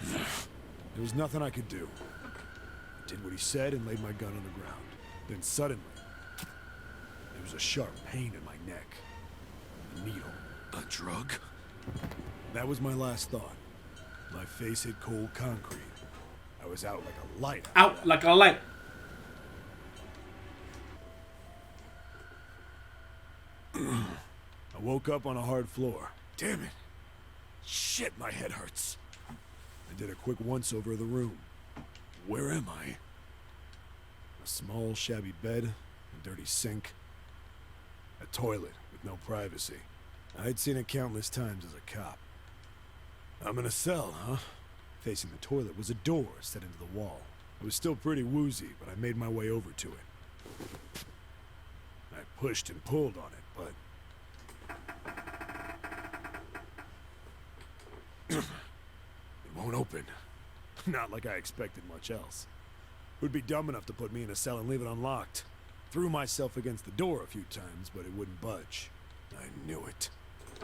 There was nothing I could do. I did what he said and laid my gun on the ground. Then suddenly, there was a sharp pain in my neck. A needle. A drug? That was my last thought. My face hit cold concrete. I was out like a light. Out like a light. I woke up on a hard floor. Damn it. Shit, my head hurts. I did a quick once-over of the room. Where am I? A small, shabby bed, a dirty sink, a toilet with no privacy. I'd seen it countless times as a cop. I'm in a cell, huh? Facing the toilet was a door set into the wall. I was still pretty woozy, but I made my way over to it. I pushed and pulled on it, but it won't open. Not like I expected much else. Would be dumb enough to put me in a cell and leave it unlocked. Threw myself against the door a few times, but it wouldn't budge. I knew it.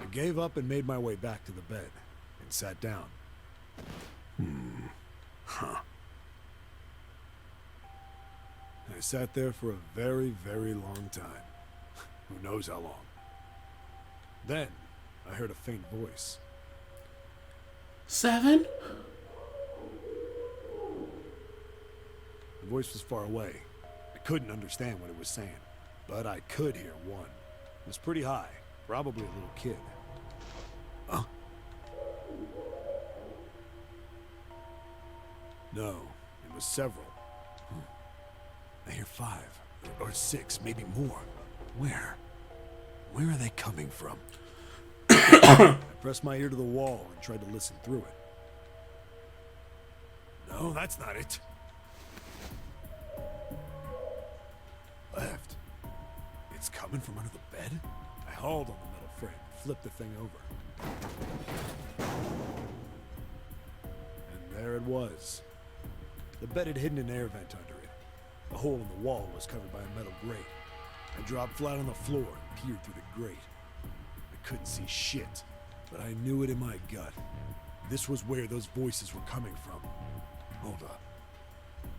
I gave up and made my way back to the bed and sat down. Huh. I sat there for a very, very long time. Who knows how long. Then, I heard a faint voice. 7? The voice was far away. I couldn't understand what it was saying, but I could hear one. It was pretty high, probably a little kid. Huh? No, it was several. I hear 5, or 6, maybe more. Where? Where are they coming from? I pressed my ear to the wall and tried to listen through it. No, that's not it. Left. It's coming from under the bed? I hauled on the metal frame, flipped the thing over. And there it was. The bed had hidden an air vent under it. The hole in the wall was covered by a metal grate. I dropped flat on the floor and peered through the grate. I couldn't see shit, but I knew it in my gut. This was where those voices were coming from. Hold up.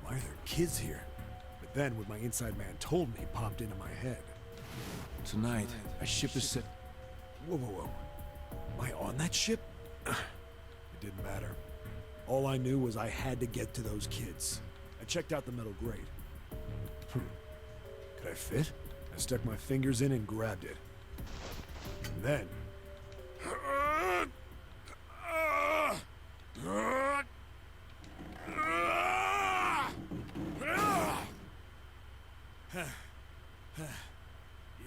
Why are there kids here? But then what my inside man told me popped into my head. Tonight, a ship is set... Whoa, whoa, whoa. Am I on that ship? It didn't matter. All I knew was I had to get to those kids. I checked out the metal grate. Could I fit? I stuck my fingers in and grabbed it. And then...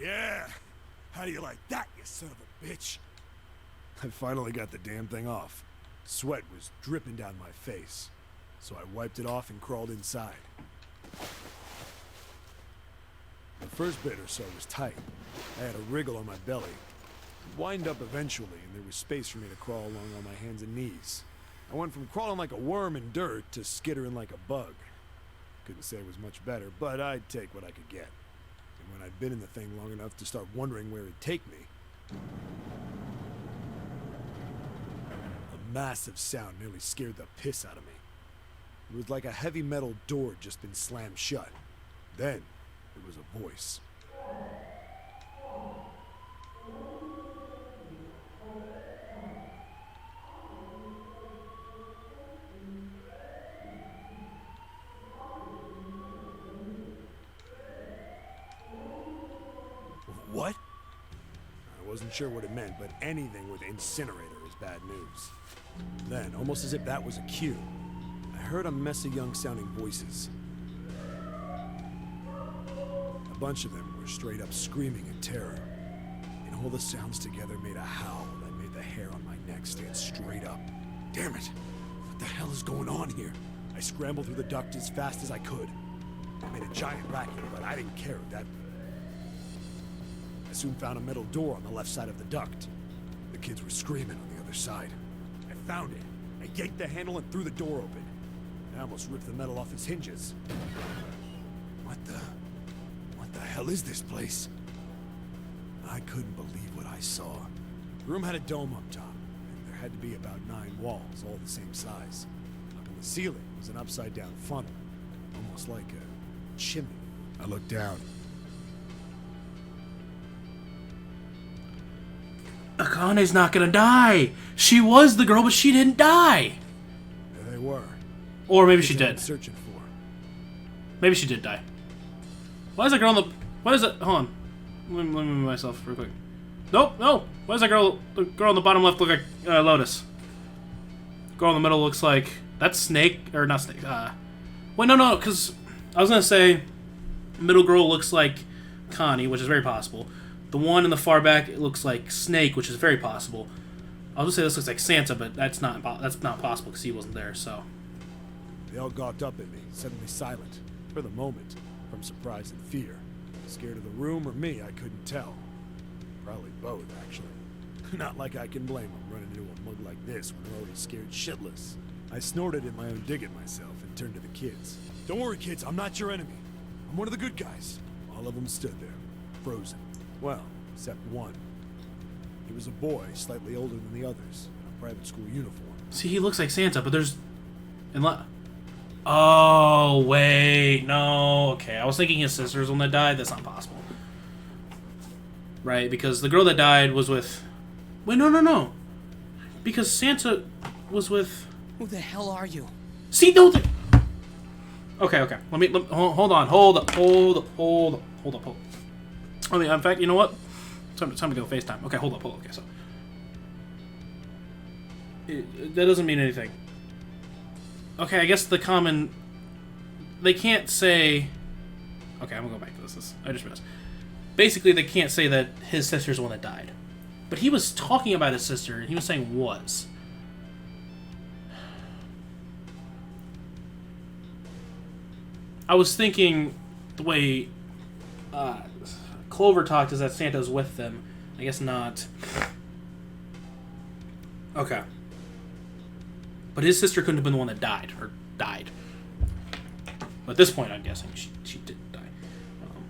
Yeah! How do you like that, you son of a bitch? I finally got the damn thing off. Sweat was dripping down my face, so I wiped it off and crawled inside. The first bit or so was tight. I had a wriggle on my belly. Wind up eventually, and there was space for me to crawl along on my hands and knees. I went from crawling like a worm in dirt to skittering like a bug. Couldn't say it was much better, but I'd take what I could get. And when I'd been in the thing long enough to start wondering where it'd take me, a massive sound nearly scared the piss out of me. It was like a heavy metal door had just been slammed shut. Then, there was a voice. What? I wasn't sure what it meant, but anything with incinerator is bad news. Then, almost as if that was a cue, I heard a mess of young-sounding voices. A bunch of them were straight up screaming in terror, and all the sounds together made a howl that made the hair on my neck stand straight up. Damn it! What the hell is going on here? I scrambled through the duct as fast as I could. I made a giant racket, but I didn't care at that. I soon found a metal door on the left side of the duct. The kids were screaming on the other side. I found it. I yanked the handle and threw the door open. I almost ripped the metal off its hinges. What the hell is this place? I couldn't believe what I saw. The room had a dome up top, and there had to be about 9 walls, all the same size. Up in the ceiling was an upside-down funnel, almost like a chimney. I looked down. Akane's not gonna die. She was the girl, but she didn't die. There they were. Or maybe she did. Searching for. Maybe she did die. Why is that girl on the? What is it? Hold on. Let me move myself real quick. Nope, no. Why does that girl? The girl on the bottom left look like Lotus? Girl in the middle looks like that's Snake or not Snake. Wait, no, because I was gonna say, middle girl looks like Kanny, which is very possible. The one in the far back, it looks like Snake, which is very possible. I was gonna say this looks like Santa, but that's not possible because he wasn't there. So they all gawked up at me, suddenly silent for the moment, from surprise and fear. Scared of the room or me, I couldn't tell. Probably both, actually. Not like I can blame them running into a mug like this when they're already scared shitless. I snorted in my own dig at myself and turned to the kids. Don't worry, kids, I'm not your enemy. I'm one of the good guys. All of them stood there, frozen. Well, except one. He was a boy, slightly older than the others, in a private school uniform. see, he looks like Santa, but there's, oh wait, no, okay. I was thinking his sister's the one that died. That's not possible, right? Because the girl that died was with. Wait, no. Because Santa was with. Who the hell are you? See, no. Okay. Let me hold on. Hold up. I mean, in fact, you know what? Time to go FaceTime. Okay, hold up. Okay, so that doesn't mean anything. Okay, I guess the common. They can't say. Okay, I'm gonna go back to this. I just realized. Basically, they can't say that his sister's the one that died, but he was talking about his sister, and he was saying was. I was thinking the way Clover talked is that Santa's with them. I guess not. Okay. But his sister couldn't have been the one that died. But at this point, I'm guessing she didn't die.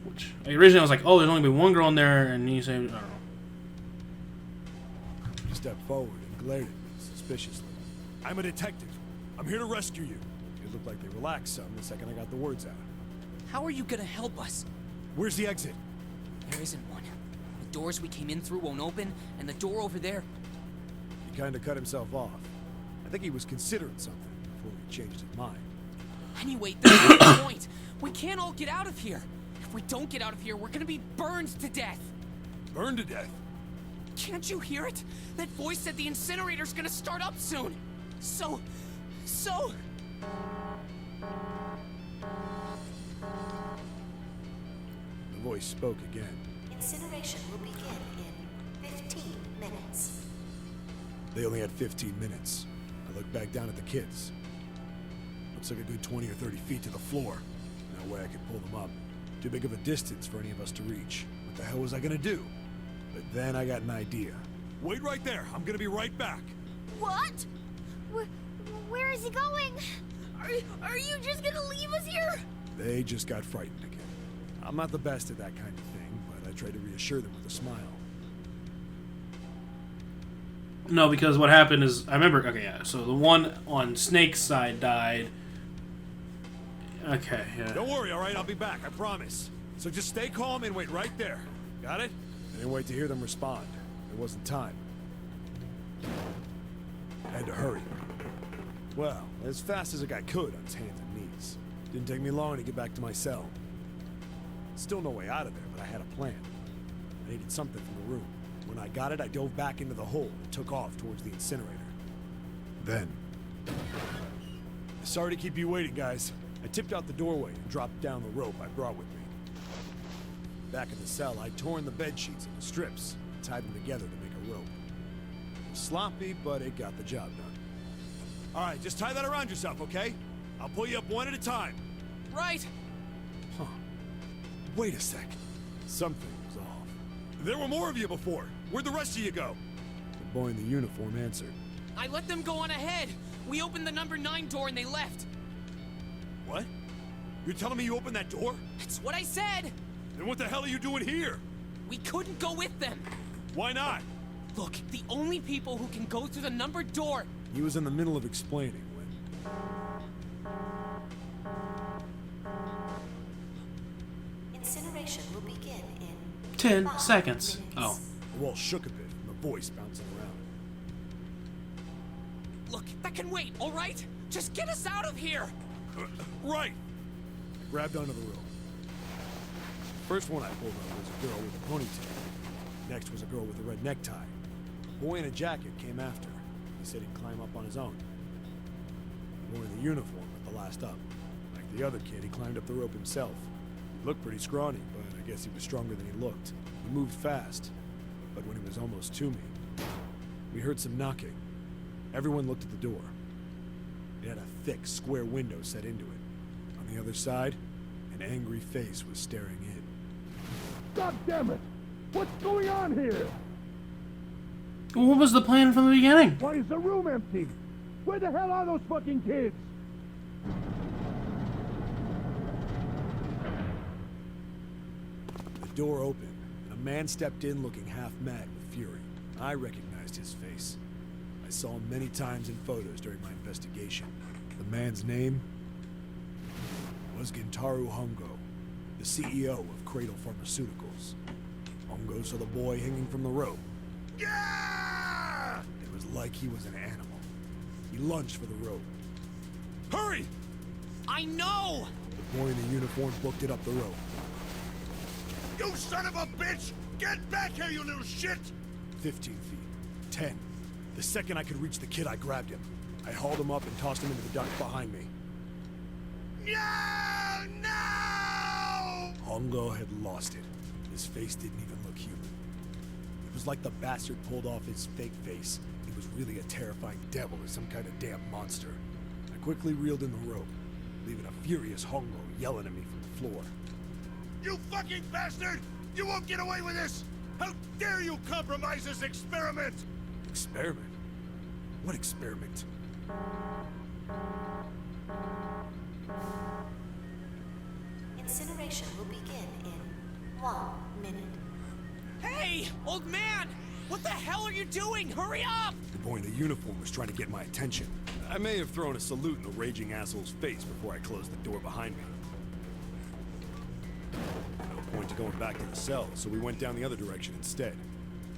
Which originally I was like, oh, there's only been one girl in there, and he said, I don't know. He stepped forward and glared at me suspiciously. I'm a detective. I'm here to rescue you. It looked like they relaxed some the second I got the words out. How are you gonna help us? Where's the exit? There isn't one. The doors we came in through won't open, and the door over there... He kind of cut himself off. I think he was considering something before he changed his mind. Anyway, that's not the point. We can't all get out of here. If we don't get out of here, we're gonna be burned to death. Burned to death? Can't you hear it? That voice said the incinerator's gonna start up soon. So... The voice spoke again. Incineration will begin in 15 minutes. They only had 15 minutes. I looked back down at the kids. Looks like a good 20 or 30 feet to the floor. No way I could pull them up. Too big of a distance for any of us to reach. What the hell was I gonna do? But then I got an idea. Wait right there. I'm gonna be right back. What? Where is he going? Are you just gonna leave us here? They just got frightened again. I'm not the best at that kind of thing, but I try to reassure them with a smile. No, because what happened is, I remember, okay, yeah, so the one on Snake's side died. Okay, yeah. Don't worry, all right? I'll be back, I promise. So just stay calm and wait right there. Got it? I didn't wait to hear them respond. There wasn't time. I had to hurry. Well, as fast as a guy could on his hands and knees. Didn't take me long to get back to my cell. Still no way out of there, but I had a plan. I needed something from the room. When I got it, I dove back into the hole and took off towards the incinerator. Then... Sorry to keep you waiting, guys. I tipped out the doorway and dropped down the rope I brought with me. Back in the cell, I'd torn the bed sheets into strips and tied them together to make a rope. It was sloppy, but it got the job done. All right, just tie that around yourself, okay? I'll pull you up one at a time. Right. Huh. Wait a sec. Something was off. There were more of you before. Where'd the rest of you go? The boy in the uniform answered. I let them go on ahead. We opened the number 9 door and they left. What? You're telling me you opened that door? That's what I said. Then what the hell are you doing here? We couldn't go with them. Why not? Look, the only people who can go through the numbered door... He was in the middle of explaining when... Incineration will begin in 10 seconds. Oh. The wall shook a bit from the voice bouncing around. Look, that can wait, all right? Just get us out of here! Right! I grabbed onto the rope. First one I pulled on was a girl with a ponytail. Next was a girl with a red necktie. A boy in a jacket came after. He said he'd climb up on his own. The boy in the uniform at the last up. Like the other kid, he climbed up the rope himself. He looked pretty scrawny, but I guess he was stronger than he looked. He moved fast, but when he was almost to me, we heard some knocking. Everyone looked at the door. It had a thick, square window set into it. On the other side, an angry face was staring in. God damn it! What's going on here? What was the plan from the beginning? Why is the room empty? Where the hell are those fucking kids? The door opened, and a man stepped in looking half mad with fury. I recognized his face. I saw him many times in photos during my investigation. The man's name was Gintaru Hongo, the CEO of Cradle Pharmaceuticals. Hongo saw the boy hanging from the rope. Yeah! It was like he was an animal. He lunged for the rope. Hurry! I know! The boy in the uniform booked it up the rope. You son of a bitch! Get back here, you little shit! 15 feet. 10. The second I could reach the kid, I grabbed him. I hauled him up and tossed him into the duct behind me. No! No! Hongo had lost it. His face didn't even look human. It was like the bastard pulled off his fake face. He was really a terrifying devil or some kind of damn monster. I quickly reeled in the rope, leaving a furious Hongo yelling at me from the floor. You fucking bastard! You won't get away with this! How dare you compromise this experiment! Experiment? What experiment? Incineration will begin in 1 minute. Hey, old man! What the hell are you doing? Hurry up! The boy in the uniform was trying to get my attention. I may have thrown a salute in the raging asshole's face before I closed the door behind me. No point to going back to the cell, so we went down the other direction instead.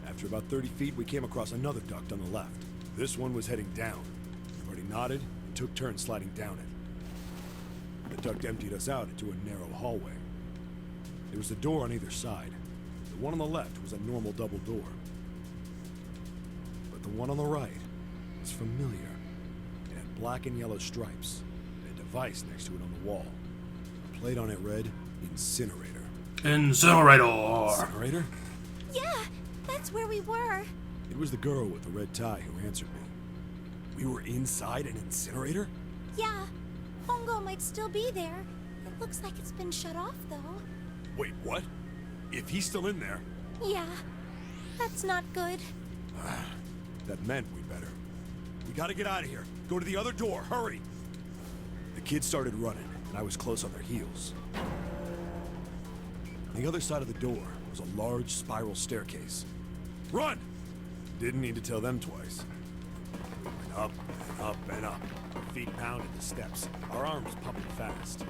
After about 30 feet, we came across another duct on the left. This one was heading down. Everybody nodded and took turns sliding down it. The duct emptied us out into a narrow hallway. There was a door on either side. The one on the left was a normal double door. But the one on the right was familiar. It had black and yellow stripes, and a device next to it on the wall. A plate on it read, Incinerator. Incinerator! Incinerator? Yeah, that's where we were. It was the girl with the red tie who answered me. We were inside an incinerator? Yeah, Hongo might still be there. It looks like it's been shut off, though. Wait, what? If he's still in there... Yeah, that's not good. That meant we better. We gotta get out of here. Go to the other door, hurry! The kids started running, and I was close on their heels. On the other side of the door was a large spiral staircase. Run! Didn't need to tell them twice. We went up and up and up. Our feet pounded the steps, our arms pumping fast. We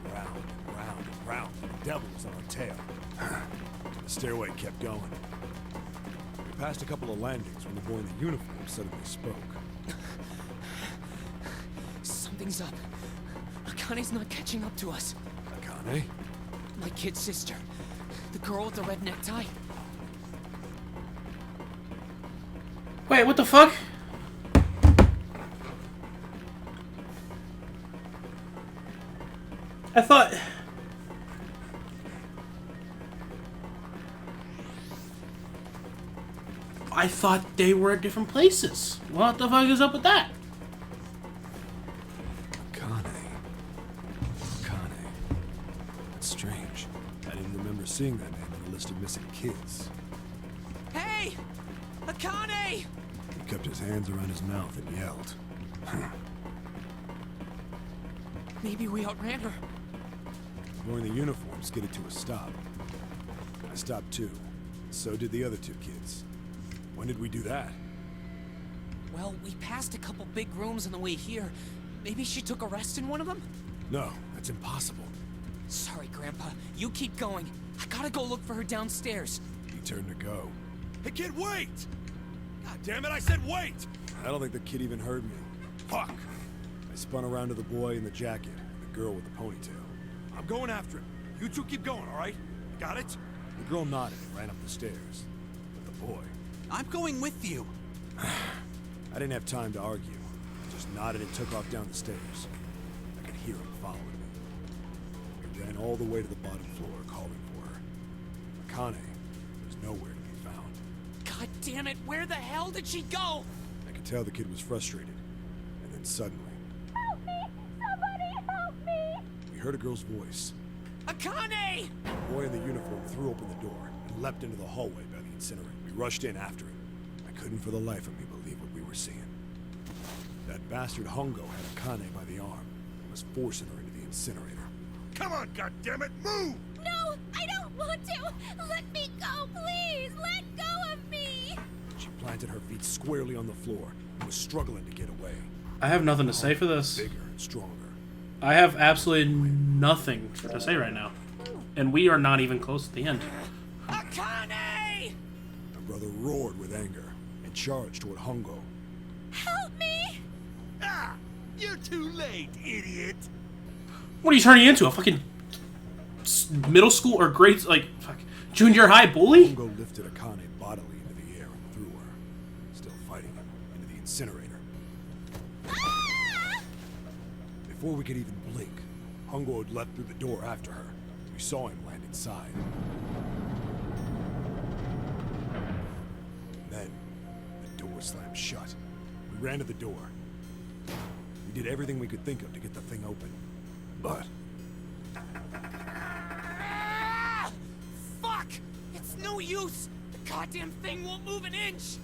went round and round and round. The devil was on our tail. The stairway kept going. We passed a couple of landings when the boy in the uniform suddenly spoke. Something's up. Kanny's not catching up to us. Kanny? My kid's sister. The girl with the red necktie. Wait, what the fuck? I thought... I thought they were at different places. What the fuck is up with that? Kanny. That's strange. I didn't remember seeing that name on the list of missing kids. Hey! Kanny! He kept his hands around his mouth and yelled. Maybe we outran her. The boy in the uniform skidded to a stop. I stopped too. So did the other two kids. When did we do that? Well, we passed a couple big rooms on the way here. Maybe she took a rest in one of them? No, that's impossible. Sorry, Grandpa. You keep going. I gotta go look for her downstairs. He turned to go. Hey, kid, wait! God damn it, I said wait! I don't think the kid even heard me. Fuck! I spun around to the boy in the jacket, and the girl with the ponytail. I'm going after him. You two keep going, all right? You got it? The girl nodded and ran up the stairs. But the boy... I'm going with you. I didn't have time to argue. I just nodded and took off down the stairs. I could hear him following me. We ran all the way to the bottom floor, calling for her. Kanny was nowhere to be found. God damn it, where the hell did she go? I could tell the kid was frustrated. And then suddenly... Help me! Somebody help me! We heard a girl's voice. Kanny! The boy in the uniform threw open the door and leapt into the hallway by the incinerator. We rushed in after him. I couldn't for the life of me believe what we were seeing. That bastard Hongo had a Kanny by the arm and was forcing her into the incinerator. Come on, goddammit, move! No, I don't want to! Let me go, please! Let go of me! She planted her feet squarely on the floor and was struggling to get away. I have nothing to say for this. Bigger and stronger. I have absolutely nothing to say right now. And we are not even close to the end. Kanny! My brother roared with anger and charged toward Hongo. Help me! Ah! You're too late, idiot! What are you turning into? A fucking middle school or grade, like, fuck, junior high bully? Hongo lifted a Kanny bodily into the air and threw her, still fighting him, into the incinerator. Ah! Before we could even blink, Hongo had leapt through the door after her. We saw him land inside. Then, the door slammed shut. We ran to the door. We did everything we could think of to get the thing open. But... Ah! Fuck! It's no use! The goddamn thing won't move an inch!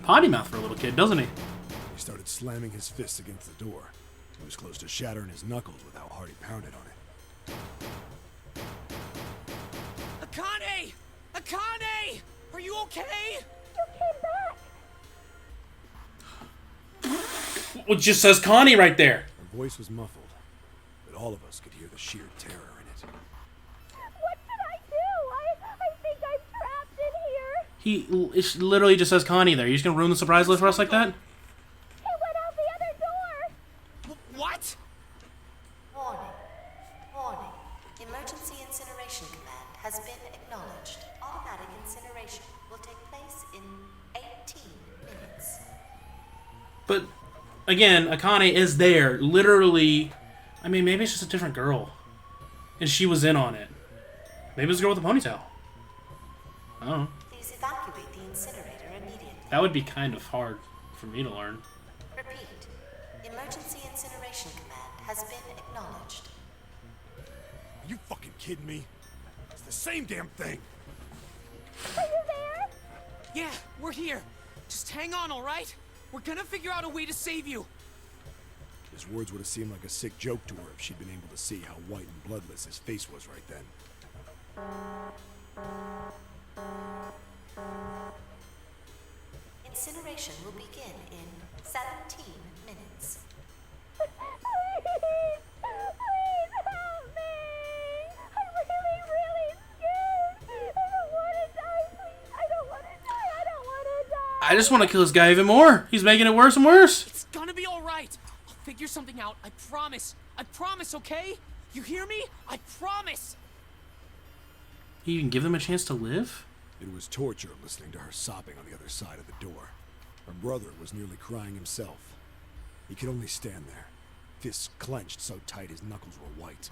Potty mouth for a little kid, doesn't he? He started slamming his fists against the door. He was close to shattering his knuckles with how hard he pounded on it. Kanny! Kanny! Are you okay? You came back! It just says Kanny right there. Her voice was muffled, but all of us could hear the sheer terror in it. What should I do? I think I'm trapped in here. It literally just says Kanny there. You're just gonna ruin the surprise list for us like that? He went out the other door. What? Warning. Warning. Emergency incineration command has been acknowledged. Automatic incineration will take place in 18 minutes. But, again, Akane is there. Literally, I mean, maybe it's just a different girl. And she was in on it. Maybe it's a girl with a ponytail. I don't know. Please evacuate the incinerator immediately. That would be kind of hard for me to learn. Repeat. Emergency incineration command has been acknowledged. Are you fucking kidding me? It's the same damn thing. Are you there? Yeah, we're here. Just hang on, all right? We're gonna figure out a way to save you. His words would have seemed like a sick joke to her if she'd been able to see how white and bloodless his face was right then. Incineration will begin in 17 minutes. I just want to kill this guy even more. He's making it worse and worse. It's gonna be all right. I'll figure something out. I promise. I promise, okay? You hear me? I promise. You even give them a chance to live? It was torture listening to her sobbing on the other side of the door. Her brother was nearly crying himself. He could only stand there, fists clenched so tight his knuckles were white.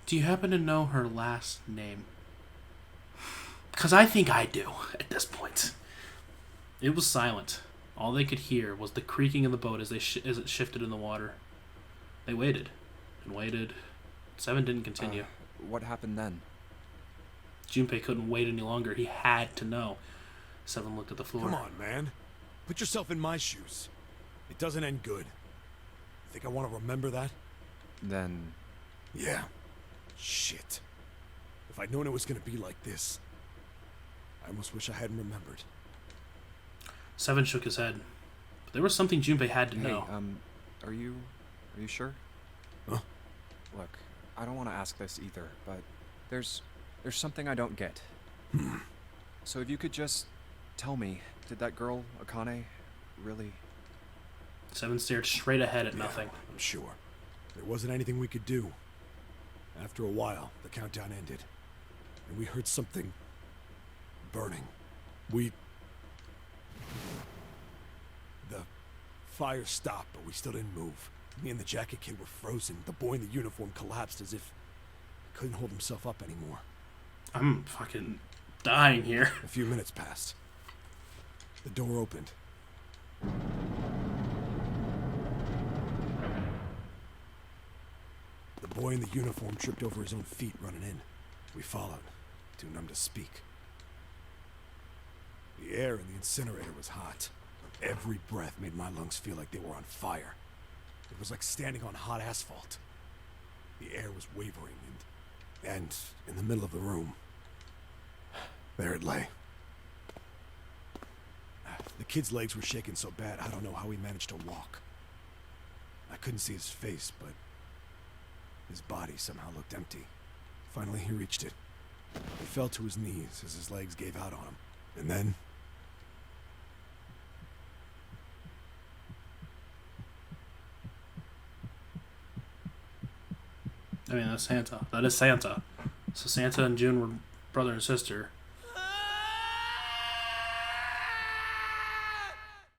Do you happen to know her last name? Because I think I do at this point. It was silent. All they could hear was the creaking of the boat as as it shifted in the water. They waited and waited. Seven didn't continue. What happened then? Junpei couldn't wait any longer. He had to know. Seven looked at the floor. Come on, man. Put yourself in my shoes. It doesn't end good. Think I want to remember that? Then... Yeah. Shit. If I'd known it was going to be like this, I almost wish I hadn't remembered. Seven shook his head. But there was something Junpei had to know. Are you sure? Huh? Look, I don't want to ask this either, but there's something I don't get. So if you could just tell me, did that girl, Akane, really... Seven stared straight ahead at nothing. I'm sure. There wasn't anything we could do. After a while, the countdown ended, and we heard something burning. The fire stopped, but we still didn't move. Me and the jacket kid were frozen. The boy in the uniform collapsed as if he couldn't hold himself up anymore. I'm fucking dying here. A few minutes passed. The door opened. The boy in the uniform tripped over his own feet running in. We followed, too numb to speak. The air in the incinerator was hot. Every breath made my lungs feel like they were on fire. It was like standing on hot asphalt. The air was wavering, and in the middle of the room, there it lay. The kid's legs were shaking so bad, I don't know how he managed to walk. I couldn't see his face, but his body somehow looked empty. Finally, he reached it. He fell to his knees as his legs gave out on him. And then... I mean, that's Santa. That is Santa. So Santa and June were brother and sister.